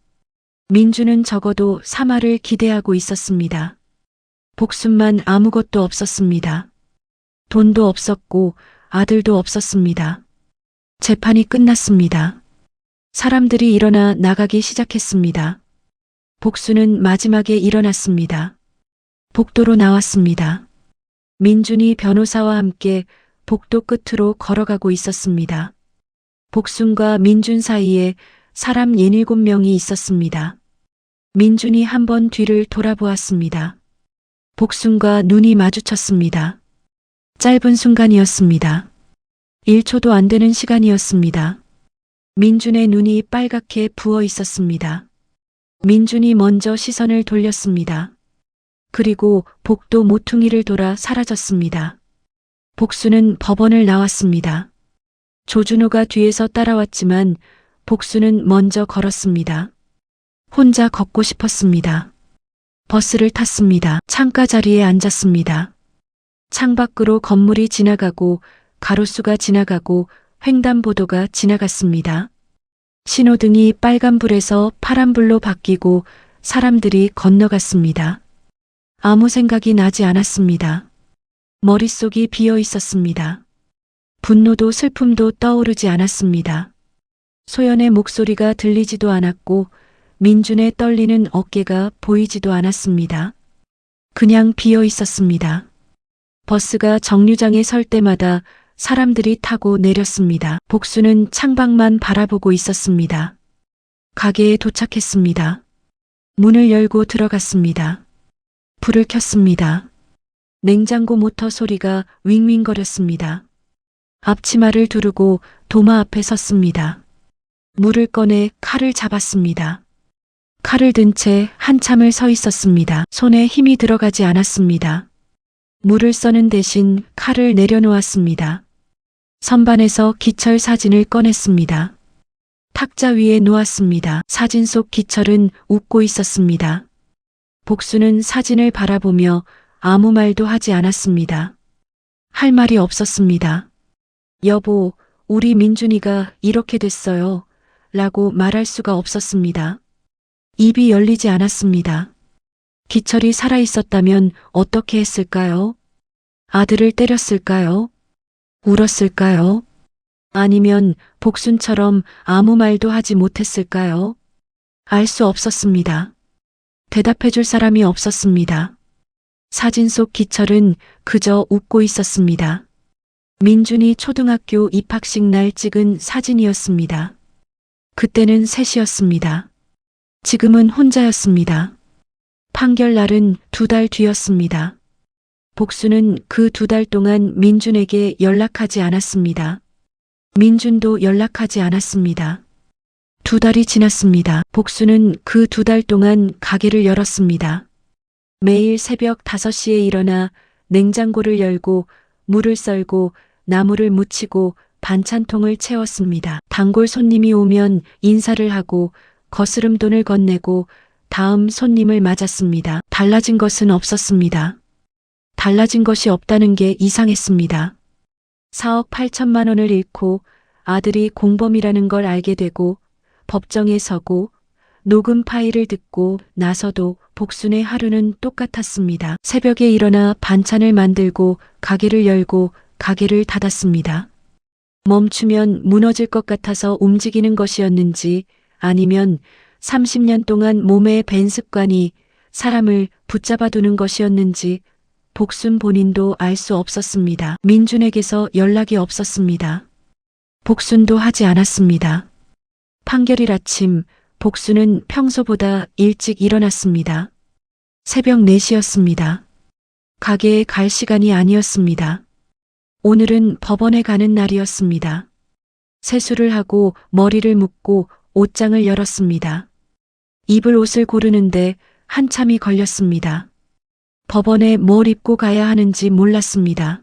민준은 적어도 사마를 기대하고 있었습니다. 복순만 아무것도 없었습니다. 돈도 없었고 아들도 없었습니다. 재판이 끝났습니다. 사람들이 일어나 나가기 시작했습니다. 복수는 마지막에 일어났습니다. 복도로 나왔습니다. 민준이 변호사와 함께 복도 끝으로 걸어가고 있었습니다. 복순과 민준 사이에 사람 7명이 있었습니다. 민준이 한번 뒤를 돌아보았습니다. 복순과 눈이 마주쳤습니다. 짧은 순간이었습니다. 1초도 안 되는 시간이었습니다. 민준의 눈이 빨갛게 부어 있었습니다. 민준이 먼저 시선을 돌렸습니다. 그리고 복도 모퉁이를 돌아 사라졌습니다. 복수는 법원을 나왔습니다. 조준호가 뒤에서 따라왔지만 복수는 먼저 걸었습니다. 혼자 걷고 싶었습니다. 버스를 탔습니다. 창가 자리에 앉았습니다. 창밖으로 건물이 지나가고 가로수가 지나가고 횡단보도가 지나갔습니다. 신호등이 빨간불에서 파란불로 바뀌고 사람들이 건너갔습니다. 아무 생각이 나지 않았습니다. 머릿속이 비어 있었습니다. 분노도 슬픔도 떠오르지 않았습니다. 소연의 목소리가 들리지도 않았고 민준의 떨리는 어깨가 보이지도 않았습니다. 그냥 비어 있었습니다. 버스가 정류장에 설 때마다 사람들이 타고 내렸습니다. 복수는 창밖만 바라보고 있었습니다. 가게에 도착했습니다. 문을 열고 들어갔습니다. 불을 켰습니다. 냉장고 모터 소리가 윙윙거렸습니다. 앞치마를 두르고 도마 앞에 섰습니다. 물을 꺼내 칼을 잡았습니다. 칼을 든 채 한참을 서 있었습니다. 손에 힘이 들어가지 않았습니다. 물을 써는 대신 칼을 내려놓았습니다. 선반에서 기철 사진을 꺼냈습니다. 탁자 위에 놓았습니다. 사진 속 기철은 웃고 있었습니다. 복수는 사진을 바라보며 아무 말도 하지 않았습니다. 할 말이 없었습니다. 여보, 우리 민준이가 이렇게 됐어요. 라고 말할 수가 없었습니다. 입이 열리지 않았습니다. 기철이 살아있었다면 어떻게 했을까요? 아들을 때렸을까요? 울었을까요? 아니면 복순처럼 아무 말도 하지 못했을까요? 알 수 없었습니다. 대답해줄 사람이 없었습니다. 사진 속 기철은 그저 웃고 있었습니다. 민준이 초등학교 입학식 날 찍은 사진이었습니다. 그때는 셋이었습니다. 지금은 혼자였습니다. 판결 날은 2달 뒤였습니다. 복수는 그 2달 동안 민준에게 연락하지 않았습니다. 민준도 연락하지 않았습니다. 2달이 지났습니다. 복수는 그 2달 동안 가게를 열었습니다. 매일 새벽 5시에 일어나 냉장고를 열고 물을 썰고 나무를 묻히고 반찬통을 채웠습니다. 단골 손님이 오면 인사를 하고 거스름 돈을 건네고 다음 손님을 맞았습니다. 달라진 것은 없었습니다. 달라진 것이 없다는 게 이상했습니다. 4억 8천만 원을 잃고 아들이 공범이라는 걸 알게 되고 법정에 서고 녹음 파일을 듣고 나서도 복순의 하루는 똑같았습니다. 새벽에 일어나 반찬을 만들고 가게를 열고 가게를 닫았습니다. 멈추면 무너질 것 같아서 움직이는 것이었는지 아니면 30년 동안 몸에 밴 습관이 사람을 붙잡아두는 것이었는지 복순 본인도 알 수 없었습니다. 민준에게서 연락이 없었습니다. 복순도 하지 않았습니다. 판결일 아침 복순은 평소보다 일찍 일어났습니다. 새벽 4시였습니다. 가게에 갈 시간이 아니었습니다. 오늘은 법원에 가는 날이었습니다. 세수를 하고 머리를 묶고 옷장을 열었습니다. 입을 옷을 고르는데 한참이 걸렸습니다. 법원에 뭘 입고 가야 하는지 몰랐습니다.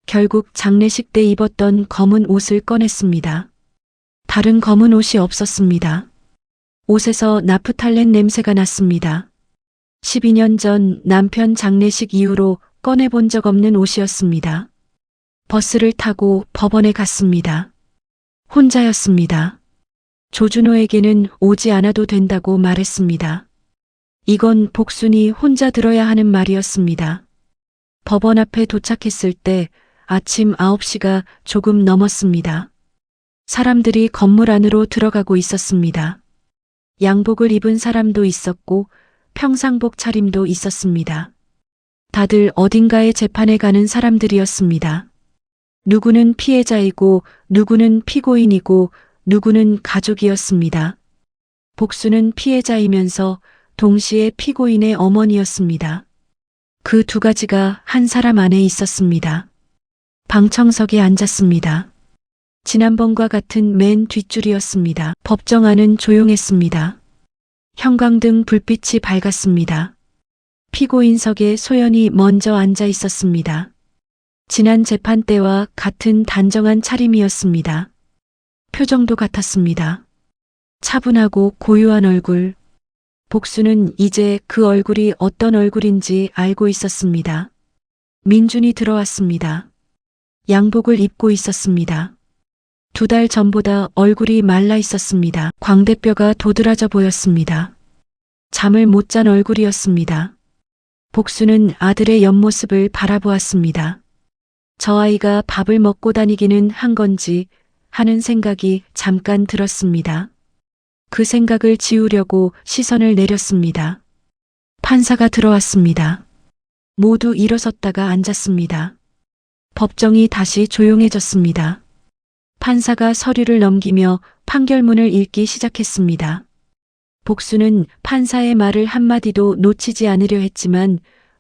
결국 장례식 때 입었던 검은 옷을 꺼냈습니다. 다른 검은 옷이 없었습니다. 옷에서 나프탈렌 냄새가 났습니다. 12년 전 남편 장례식 이후로 꺼내본 적 없는 옷이었습니다. 버스를 타고 법원에 갔습니다. 혼자였습니다. 조준호에게는 오지 않아도 된다고 말했습니다. 이건 복순이 혼자 들어야 하는 말이었습니다. 법원 앞에 도착했을 때 아침 9시가 조금 넘었습니다. 사람들이 건물 안으로 들어가고 있었습니다. 양복을 입은 사람도 있었고 평상복 차림도 있었습니다. 다들 어딘가에 재판에 가는 사람들이었습니다. 누구는 피해자이고 누구는 피고인이고 누구는 가족이었습니다. 복수는 피해자이면서 동시에 피고인의 어머니였습니다. 그 두 가지가 한 사람 안에 있었습니다. 방청석에 앉았습니다. 지난번과 같은 맨 뒷줄이었습니다. 법정 안은 조용했습니다. 형광등 불빛이 밝았습니다. 피고인석에 소연이 먼저 앉아 있었습니다. 지난 재판 때와 같은 단정한 차림이었습니다. 표정도 같았습니다. 차분하고 고요한 얼굴. 복수는 이제 그 얼굴이 어떤 얼굴인지 알고 있었습니다. 민준이 들어왔습니다. 양복을 입고 있었습니다. 2달 전보다 얼굴이 말라 있었습니다. 광대뼈가 도드라져 보였습니다. 잠을 못 잔 얼굴이었습니다. 복수는 아들의 옆모습을 바라보았습니다. 저 아이가 밥을 먹고 다니기는 한 건지 하는 생각이 잠깐 들었습니다. 그 생각을 지우려고 시선을 내렸습니다. 판사가 들어왔습니다. 모두 일어섰다가 앉았습니다. 법정이 다시 조용해졌습니다. 판사가 서류를 넘기며 판결문을 읽기 시작했습니다. 복수는 판사의 말을 한마디도 놓치지 않으려 했지만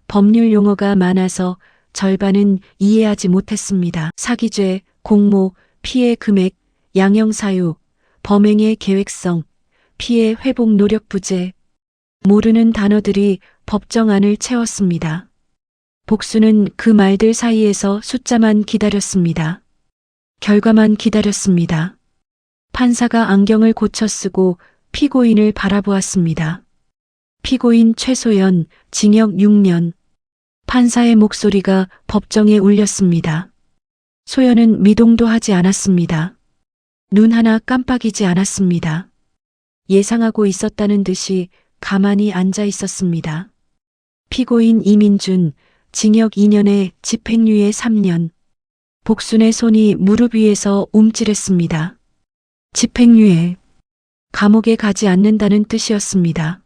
법률 용어가 많아서 절반은 이해하지 못했습니다. 사기죄, 공모, 피해 금액, 양형사유, 범행의 계획성, 피해 회복 노력 부재. 모르는 단어들이 법정 안을 채웠습니다. 복수는 그 말들 사이에서 숫자만 기다렸습니다. 결과만 기다렸습니다. 판사가 안경을 고쳐 쓰고 피고인을 바라보았습니다. 피고인 최소연, 징역 6년. 판사의 목소리가 법정에 울렸습니다. 소연은 미동도 하지 않았습니다. 눈 하나 깜빡이지 않았습니다. 예상하고 있었다는 듯이 가만히 앉아 있었습니다. 피고인 이민준, 징역 2년에 집행유예 3년. 복순의 손이 무릎 위에서 움찔했습니다. 집행유예. 감옥에 가지 않는다는 뜻이었습니다.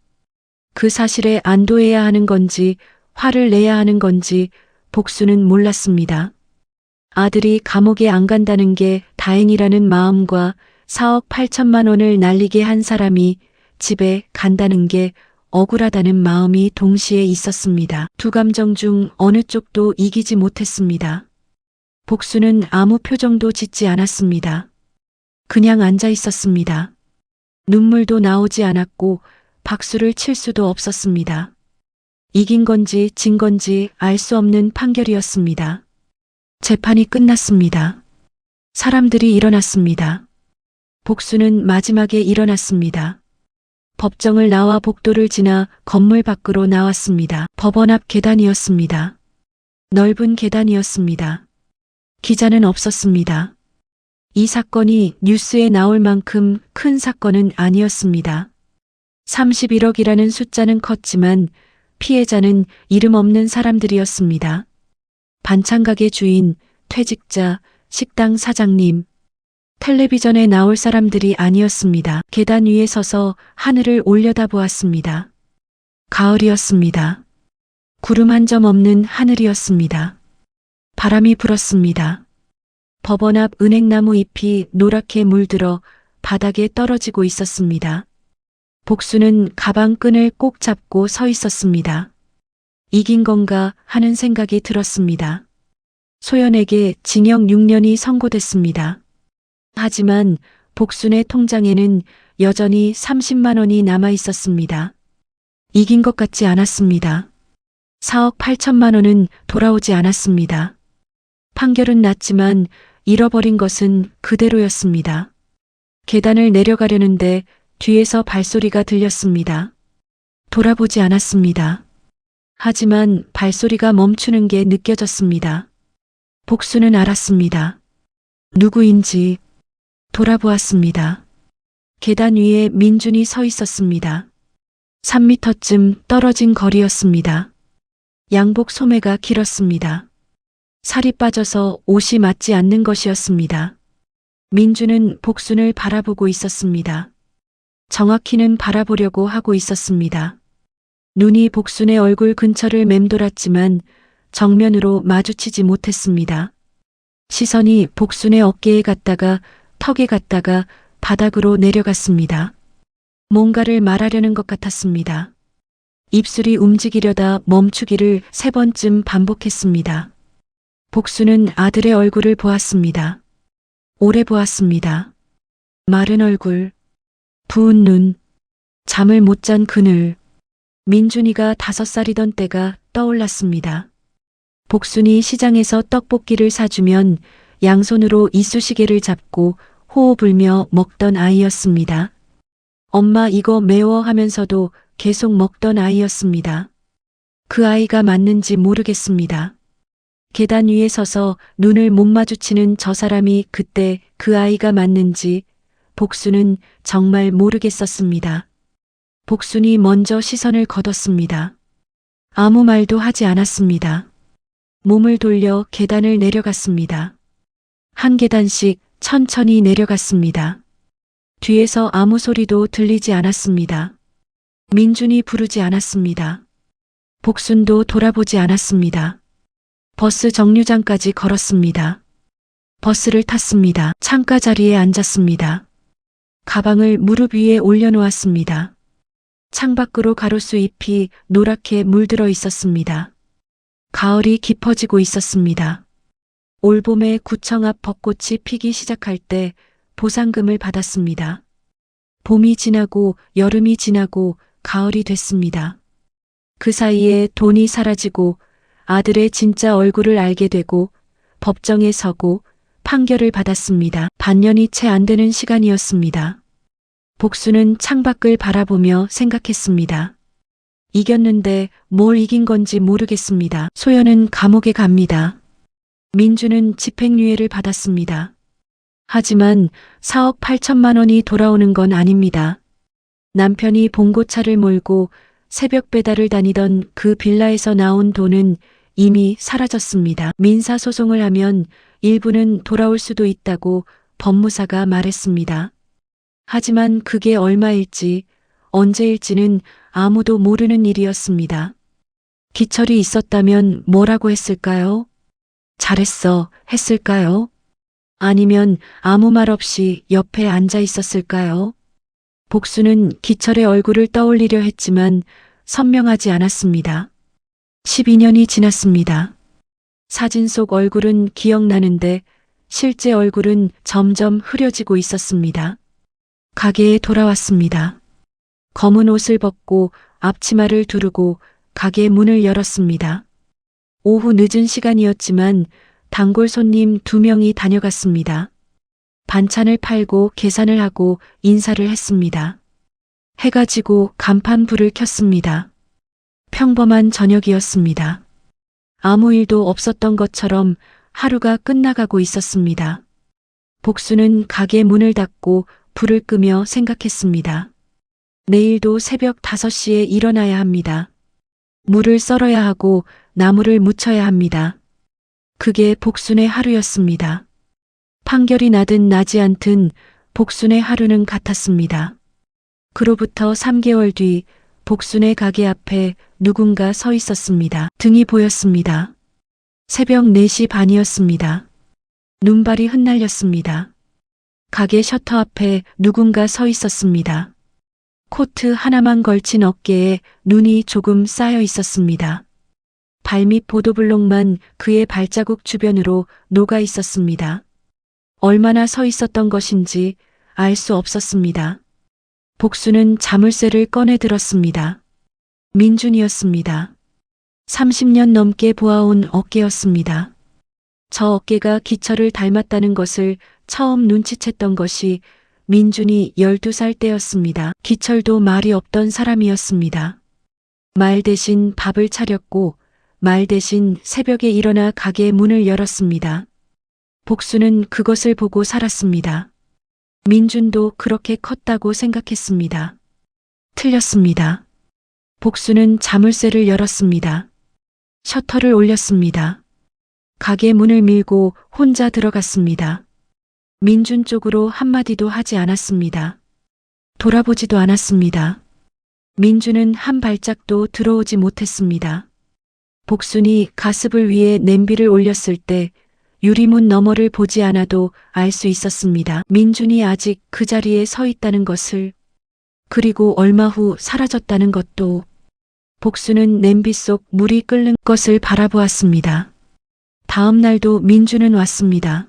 그 사실에 안도해야 하는 건지 화를 내야 하는 건지 복수는 몰랐습니다. 아들이 감옥에 안 간다는 게 다행이라는 마음과 4억 8천만 원을 날리게 한 사람이 집에 간다는 게 억울하다는 마음이 동시에 있었습니다. 두 감정 중 어느 쪽도 이기지 못했습니다. 복수는 아무 표정도 짓지 않았습니다. 그냥 앉아 있었습니다. 눈물도 나오지 않았고 박수를 칠 수도 없었습니다. 이긴 건지 진 건지 알 수 없는 판결이었습니다. 재판이 끝났습니다. 사람들이 일어났습니다. 복수는 마지막에 일어났습니다. 법정을 나와 복도를 지나 건물 밖으로 나왔습니다. 법원 앞 계단이었습니다. 넓은 계단이었습니다. 기자는 없었습니다. 이 사건이 뉴스에 나올 만큼 큰 사건은 아니었습니다. 31억이라는 숫자는 컸지만 피해자는 이름 없는 사람들이었습니다. 반찬가게 주인, 퇴직자, 식당 사장님, 텔레비전에 나올 사람들이 아니었습니다. 계단 위에 서서 하늘을 올려다보았습니다. 가을이었습니다. 구름 한 점 없는 하늘이었습니다. 바람이 불었습니다. 법원 앞 은행나무 잎이 노랗게 물들어 바닥에 떨어지고 있었습니다. 복수는 가방 끈을 꼭 잡고 서 있었습니다. 이긴 건가 하는 생각이 들었습니다. 소연에게 징역 6년이 선고됐습니다. 하지만 복순의 통장에는 여전히 30만 원이 남아 있었습니다. 이긴 것 같지 않았습니다. 4억 8천만 원은 돌아오지 않았습니다. 판결은 났지만 잃어버린 것은 그대로였습니다. 계단을 내려가려는데 뒤에서 발소리가 들렸습니다. 돌아보지 않았습니다. 하지만 발소리가 멈추는 게 느껴졌습니다. 복수는 알았습니다. 누구인지 돌아보았습니다. 계단 위에 민준이 서 있었습니다. 3미터쯤 떨어진 거리였습니다. 양복 소매가 길었습니다. 살이 빠져서 옷이 맞지 않는 것이었습니다. 민준은 복순을 바라보고 있었습니다. 정확히는 바라보려고 하고 있었습니다. 눈이 복순의 얼굴 근처를 맴돌았지만 정면으로 마주치지 못했습니다. 시선이 복순의 어깨에 갔다가 턱에 갔다가 바닥으로 내려갔습니다. 뭔가를 말하려는 것 같았습니다. 입술이 움직이려다 멈추기를 3번쯤 반복했습니다. 복수는 아들의 얼굴을 보았습니다. 오래 보았습니다. 마른 얼굴, 부은 눈, 잠을 못 잔 그늘, 민준이가 5살이던 때가 떠올랐습니다. 복순이 시장에서 떡볶이를 사주면 양손으로 이쑤시개를 잡고 호호 불며 먹던 아이였습니다. 엄마 이거 매워 하면서도 계속 먹던 아이였습니다. 그 아이가 맞는지 모르겠습니다. 계단 위에 서서 눈을 못 마주치는 저 사람이 그때 그 아이가 맞는지 복순은 정말 모르겠었습니다. 복순이 먼저 시선을 거뒀습니다. 아무 말도 하지 않았습니다. 몸을 돌려 계단을 내려갔습니다. 한 계단씩 천천히 내려갔습니다. 뒤에서 아무 소리도 들리지 않았습니다. 민준이 부르지 않았습니다. 복순도 돌아보지 않았습니다. 버스 정류장까지 걸었습니다. 버스를 탔습니다. 창가 자리에 앉았습니다. 가방을 무릎 위에 올려놓았습니다. 창밖으로 가로수 잎이 노랗게 물들어 있었습니다. 가을이 깊어지고 있었습니다. 올봄에 구청 앞 벚꽃이 피기 시작할 때 보상금을 받았습니다. 봄이 지나고 여름이 지나고 가을이 됐습니다. 그 사이에 돈이 사라지고 아들의 진짜 얼굴을 알게 되고 법정에 서고 판결을 받았습니다. 반년이 채 안 되는 시간이었습니다. 복수는 창밖을 바라보며 생각했습니다. 이겼는데 뭘 이긴 건지 모르겠습니다. 소연은 감옥에 갑니다. 민주는 집행유예를 받았습니다. 하지만 4억 8천만 원이 돌아오는 건 아닙니다. 남편이 봉고차를 몰고 새벽 배달을 다니던 그 빌라에서 나온 돈은 이미 사라졌습니다. 민사소송을 하면 일부는 돌아올 수도 있다고 법무사가 말했습니다. 하지만 그게 얼마일지 언제일지는 아무도 모르는 일이었습니다. 기철이 있었다면 뭐라고 했을까요? 잘했어 했을까요? 아니면 아무 말 없이 옆에 앉아 있었을까요? 복수는 기철의 얼굴을 떠올리려 했지만 선명하지 않았습니다. 12년이 지났습니다. 사진 속 얼굴은 기억나는데 실제 얼굴은 점점 흐려지고 있었습니다. 가게에 돌아왔습니다. 검은 옷을 벗고 앞치마를 두르고 가게 문을 열었습니다. 오후 늦은 시간이었지만 단골 손님 2명이 다녀갔습니다. 반찬을 팔고 계산을 하고 인사를 했습니다. 해가 지고 간판 불을 켰습니다. 평범한 저녁이었습니다. 아무 일도 없었던 것처럼 하루가 끝나가고 있었습니다. 복수는 가게 문을 닫고 불을 끄며 생각했습니다. 내일도 새벽 5시에 일어나야 합니다. 물을 썰어야 하고 나무를 묻혀야 합니다. 그게 복순의 하루였습니다. 판결이 나든 나지 않든 복순의 하루는 같았습니다. 그로부터 3개월 뒤 복순의 가게 앞에 누군가 서 있었습니다. 등이 보였습니다. 새벽 4시 반이었습니다. 눈발이 흩날렸습니다. 가게 셔터 앞에 누군가 서 있었습니다. 코트 하나만 걸친 어깨에 눈이 조금 쌓여 있었습니다. 발밑 보도블록만 그의 발자국 주변으로 녹아 있었습니다. 얼마나 서 있었던 것인지 알 수 없었습니다. 복수는 자물쇠를 꺼내 들었습니다. 민준이었습니다. 30년 넘게 보아온 어깨였습니다. 저 어깨가 기철을 닮았다는 것을 처음 눈치챘던 것이 민준이 12살 때였습니다. 기철도 말이 없던 사람이었습니다. 말 대신 밥을 차렸고 말 대신 새벽에 일어나 가게 문을 열었습니다. 복수는 그것을 보고 살았습니다. 민준도 그렇게 컸다고 생각했습니다. 틀렸습니다. 복수는 자물쇠를 열었습니다. 셔터를 올렸습니다. 가게 문을 밀고 혼자 들어갔습니다. 민준 쪽으로 한마디도 하지 않았습니다. 돌아보지도 않았습니다. 민준은 한 발짝도 들어오지 못했습니다. 복순이 가습을 위해 냄비를 올렸을 때 유리문 너머를 보지 않아도 알 수 있었습니다. 민준이 아직 그 자리에 서 있다는 것을, 그리고 얼마 후 사라졌다는 것도. 복수는 냄비 속 물이 끓는 것을 바라보았습니다. 다음 날도 민준은 왔습니다.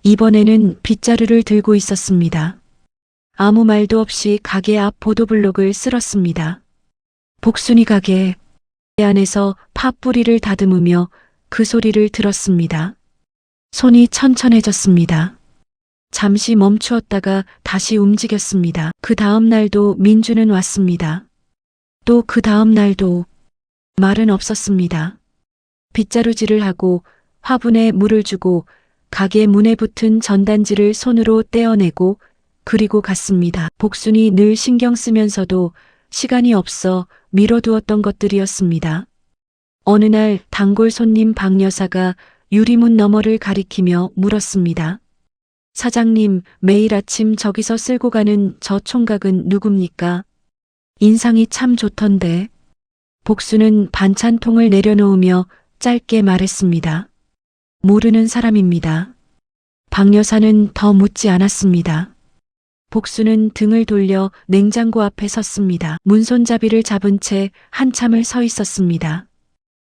이번에는 빗자루를 들고 있었습니다. 아무 말도 없이 가게 앞 보도블록을 쓸었습니다. 복순이 가게 안에서 팥뿌리를 다듬으며 그 소리를 들었습니다. 손이 천천해졌습니다. 잠시 멈추었다가 다시 움직였습니다. 그 다음 날도 민준은 왔습니다. 또 그 다음 날도 말은 없었습니다. 빗자루질을 하고 화분에 물을 주고 가게 문에 붙은 전단지를 손으로 떼어내고 그리고 갔습니다. 복순이 늘 신경 쓰면서도 시간이 없어 미뤄두었던 것들이었습니다. 어느 날 단골 손님 박 여사가 유리문 너머를 가리키며 물었습니다. 사장님, 매일 아침 저기서 쓸고 가는 저 총각은 누굽니까? 인상이 참 좋던데. 복수는 반찬통을 내려놓으며 짧게 말했습니다. 모르는 사람입니다. 박 여사는 더 묻지 않았습니다. 복수는 등을 돌려 냉장고 앞에 섰습니다. 문손잡이를 잡은 채 한참을 서 있었습니다.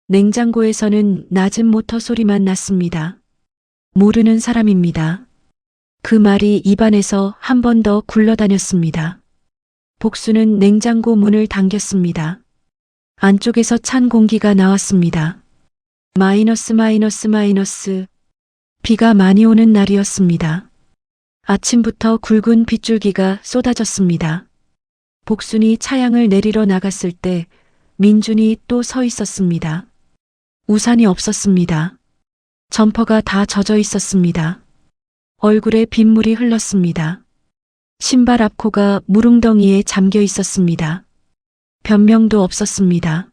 냉장고에서는 낮은 모터 소리만 났습니다. 모르는 사람입니다. 그 말이 입안에서 한 번 더 굴러다녔습니다. 복수는 냉장고 문을 당겼습니다. 안쪽에서 찬 공기가 나왔습니다. 마이너스 마이너스 마이너스. 비가 많이 오는 날이었습니다. 아침부터 굵은 빗줄기가 쏟아졌습니다. 복순이 차양을 내리러 나갔을 때 민준이 또 서 있었습니다. 우산이 없었습니다. 점퍼가 다 젖어 있었습니다. 얼굴에 빗물이 흘렀습니다. 신발 앞코가 물웅덩이에 잠겨 있었습니다. 변명도 없었습니다.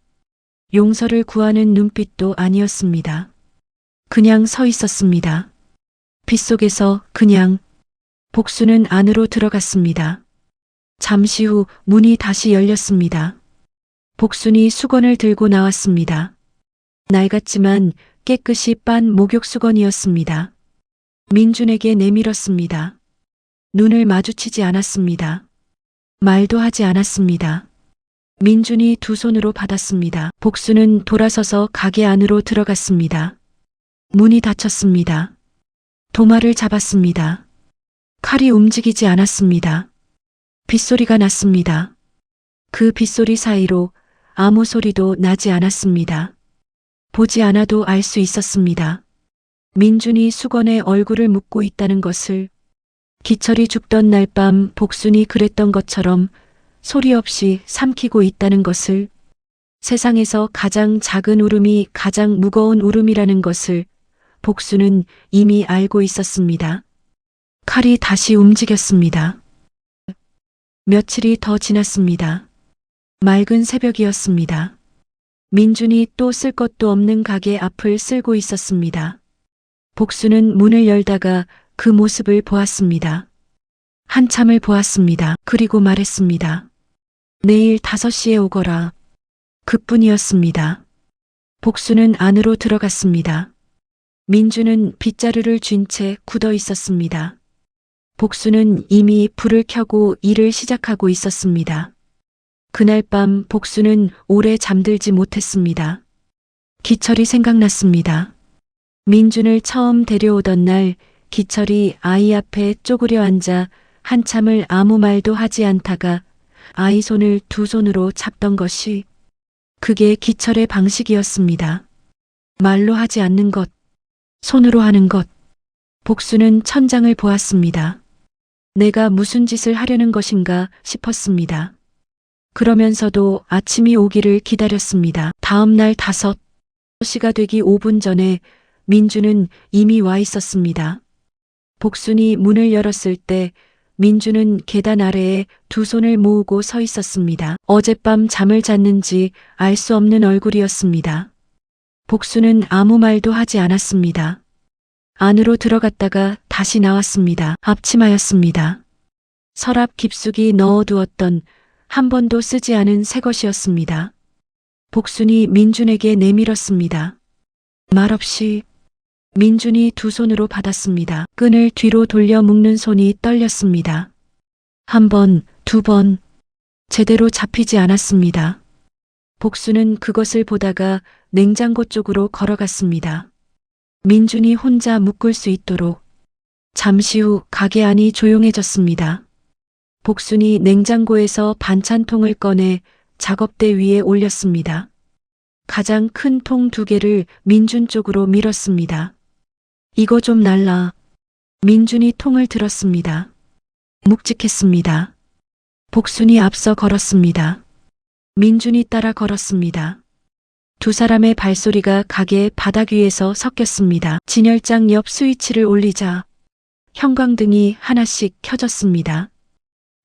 용서를 구하는 눈빛도 아니었습니다. 그냥 서 있었습니다. 빗속에서 그냥. 복수는 안으로 들어갔습니다. 잠시 후 문이 다시 열렸습니다. 복순이 수건을 들고 나왔습니다. 낡았지만 깨끗이 빤 목욕 수건이었습니다. 민준에게 내밀었습니다. 눈을 마주치지 않았습니다. 말도 하지 않았습니다. 민준이 두 손으로 받았습니다. 복수는 돌아서서 가게 안으로 들어갔습니다. 문이 닫혔습니다. 도마를 잡았습니다. 칼이 움직이지 않았습니다. 빗소리가 났습니다. 그 빗소리 사이로 아무 소리도 나지 않았습니다. 보지 않아도 알 수 있었습니다. 민준이 수건에 얼굴을 묻고 있다는 것을, 기철이 죽던 날 밤 복순이 그랬던 것처럼 소리 없이 삼키고 있다는 것을, 세상에서 가장 작은 울음이 가장 무거운 울음이라는 것을 복순은 이미 알고 있었습니다. 칼이 다시 움직였습니다. 며칠이 더 지났습니다. 맑은 새벽이었습니다. 민준이 또 쓸 것도 없는 가게 앞을 쓸고 있었습니다. 복순은 문을 열다가 그 모습을 보았습니다. 한참을 보았습니다. 그리고 말했습니다. 내일 5시에 오거라. 그뿐이었습니다. 복순은 안으로 들어갔습니다. 민준은 빗자루를 쥔 채 굳어 있었습니다. 복순은 이미 불을 켜고 일을 시작하고 있었습니다. 그날 밤 복순은 오래 잠들지 못했습니다. 기철이 생각났습니다. 민준을 처음 데려오던 날 기철이 아이 앞에 쪼그려 앉아 한참을 아무 말도 하지 않다가 아이 손을 두 손으로 잡던 것이, 그게 기철의 방식이었습니다. 말로 하지 않는 것, 손으로 하는 것. 복순은 천장을 보았습니다. 내가 무슨 짓을 하려는 것인가 싶었습니다. 그러면서도 아침이 오기를 기다렸습니다. 다음 날 5시가 되기 5분 전에 민주는 이미 와 있었습니다. 복순이 문을 열었을 때 민주는 계단 아래에 두 손을 모으고 서 있었습니다. 어젯밤 잠을 잤는지 알 수 없는 얼굴이었습니다. 복순은 아무 말도 하지 않았습니다. 안으로 들어갔다가 다시 나왔습니다. 앞치마였습니다. 서랍 깊숙이 넣어두었던 한 번도 쓰지 않은 새 것이었습니다. 복순이 민준에게 내밀었습니다. 말없이 민준이 두 손으로 받았습니다. 끈을 뒤로 돌려 묶는 손이 떨렸습니다. 1번, 2번, 제대로 잡히지 않았습니다. 복순은 그것을 보다가 냉장고 쪽으로 걸어갔습니다. 민준이 혼자 묶을 수 있도록. 잠시 후 가게 안이 조용해졌습니다. 복순이 냉장고에서 반찬통을 꺼내 작업대 위에 올렸습니다. 가장 큰 통 2개를 민준 쪽으로 밀었습니다. 이거 좀 날라. 민준이 통을 들었습니다. 묵직했습니다. 복순이 앞서 걸었습니다. 민준이 따라 걸었습니다. 두 사람의 발소리가 가게 바닥 위에서 섞였습니다. 진열장 옆 스위치를 올리자 형광등이 하나씩 켜졌습니다.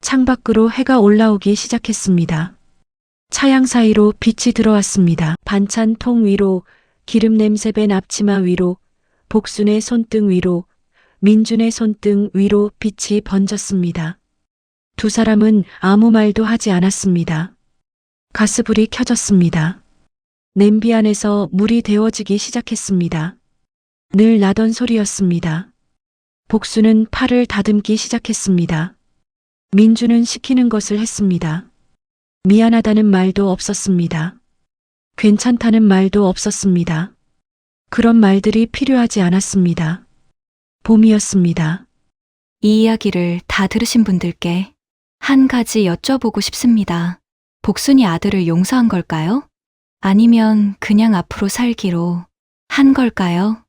창밖으로 해가 올라오기 시작했습니다. 차양 사이로 빛이 들어왔습니다. 반찬통 위로, 기름 냄새 밴 앞치마 위로, 복순의 손등 위로, 민준의 손등 위로 빛이 번졌습니다. 두 사람은 아무 말도 하지 않았습니다. 가스불이 켜졌습니다. 냄비 안에서 물이 데워지기 시작했습니다. 늘 나던 소리였습니다. 복순은 팔을 다듬기 시작했습니다. 민준은 시키는 것을 했습니다. 미안하다는 말도 없었습니다. 괜찮다는 말도 없었습니다. 그런 말들이 필요하지 않았습니다. 봄이었습니다. 이 이야기를 다 들으신 분들께 한 가지 여쭤보고 싶습니다. 복순이 아들을 용서한 걸까요? 아니면 그냥 앞으로 살기로 한 걸까요?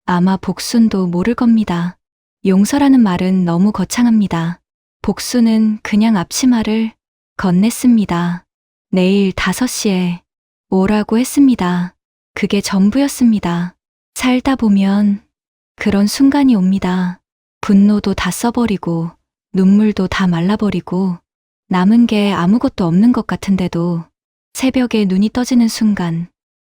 아마 복순도 모를 겁니다. 용서라는 말은 너무 거창합니다. 복순은 그냥 앞치마를 건넸습니다. 내일 5시에 오라고 했습니다. 그게 전부였습니다. 살다 보면 그런 순간이 옵니다. 분노도 다 써버리고 눈물도 다 말라버리고 남은 게 아무것도 없는 것 같은데도 새벽에 눈이 떠지는 순간,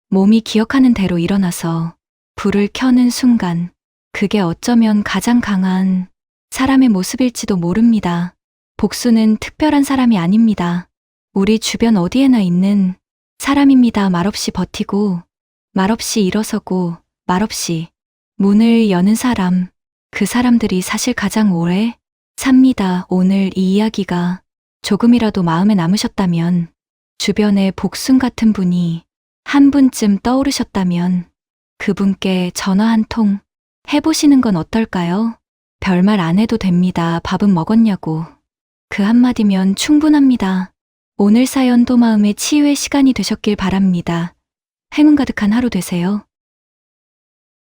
몸이 기억하는 대로 일어나서 불을 켜는 순간, 그게 어쩌면 가장 강한 사람의 모습일지도 모릅니다. 복순은 특별한 사람이 아닙니다. 우리 주변 어디에나 있는 사람입니다. 말없이 버티고, 말없이 일어서고, 말없이 문을 여는 사람, 그 사람들이 사실 가장 오래 삽니다. 오늘 이 이야기가 조금이라도 마음에 남으셨다면, 주변에 복순 같은 분이 한 분쯤 떠오르셨다면 그분께 전화 한 통 해보시는 건 어떨까요? 별말 안 해도 됩니다. 밥은 먹었냐고. 그 한마디면 충분합니다. 오늘 사연도 마음의 치유의 시간이 되셨길 바랍니다. 행운 가득한 하루 되세요.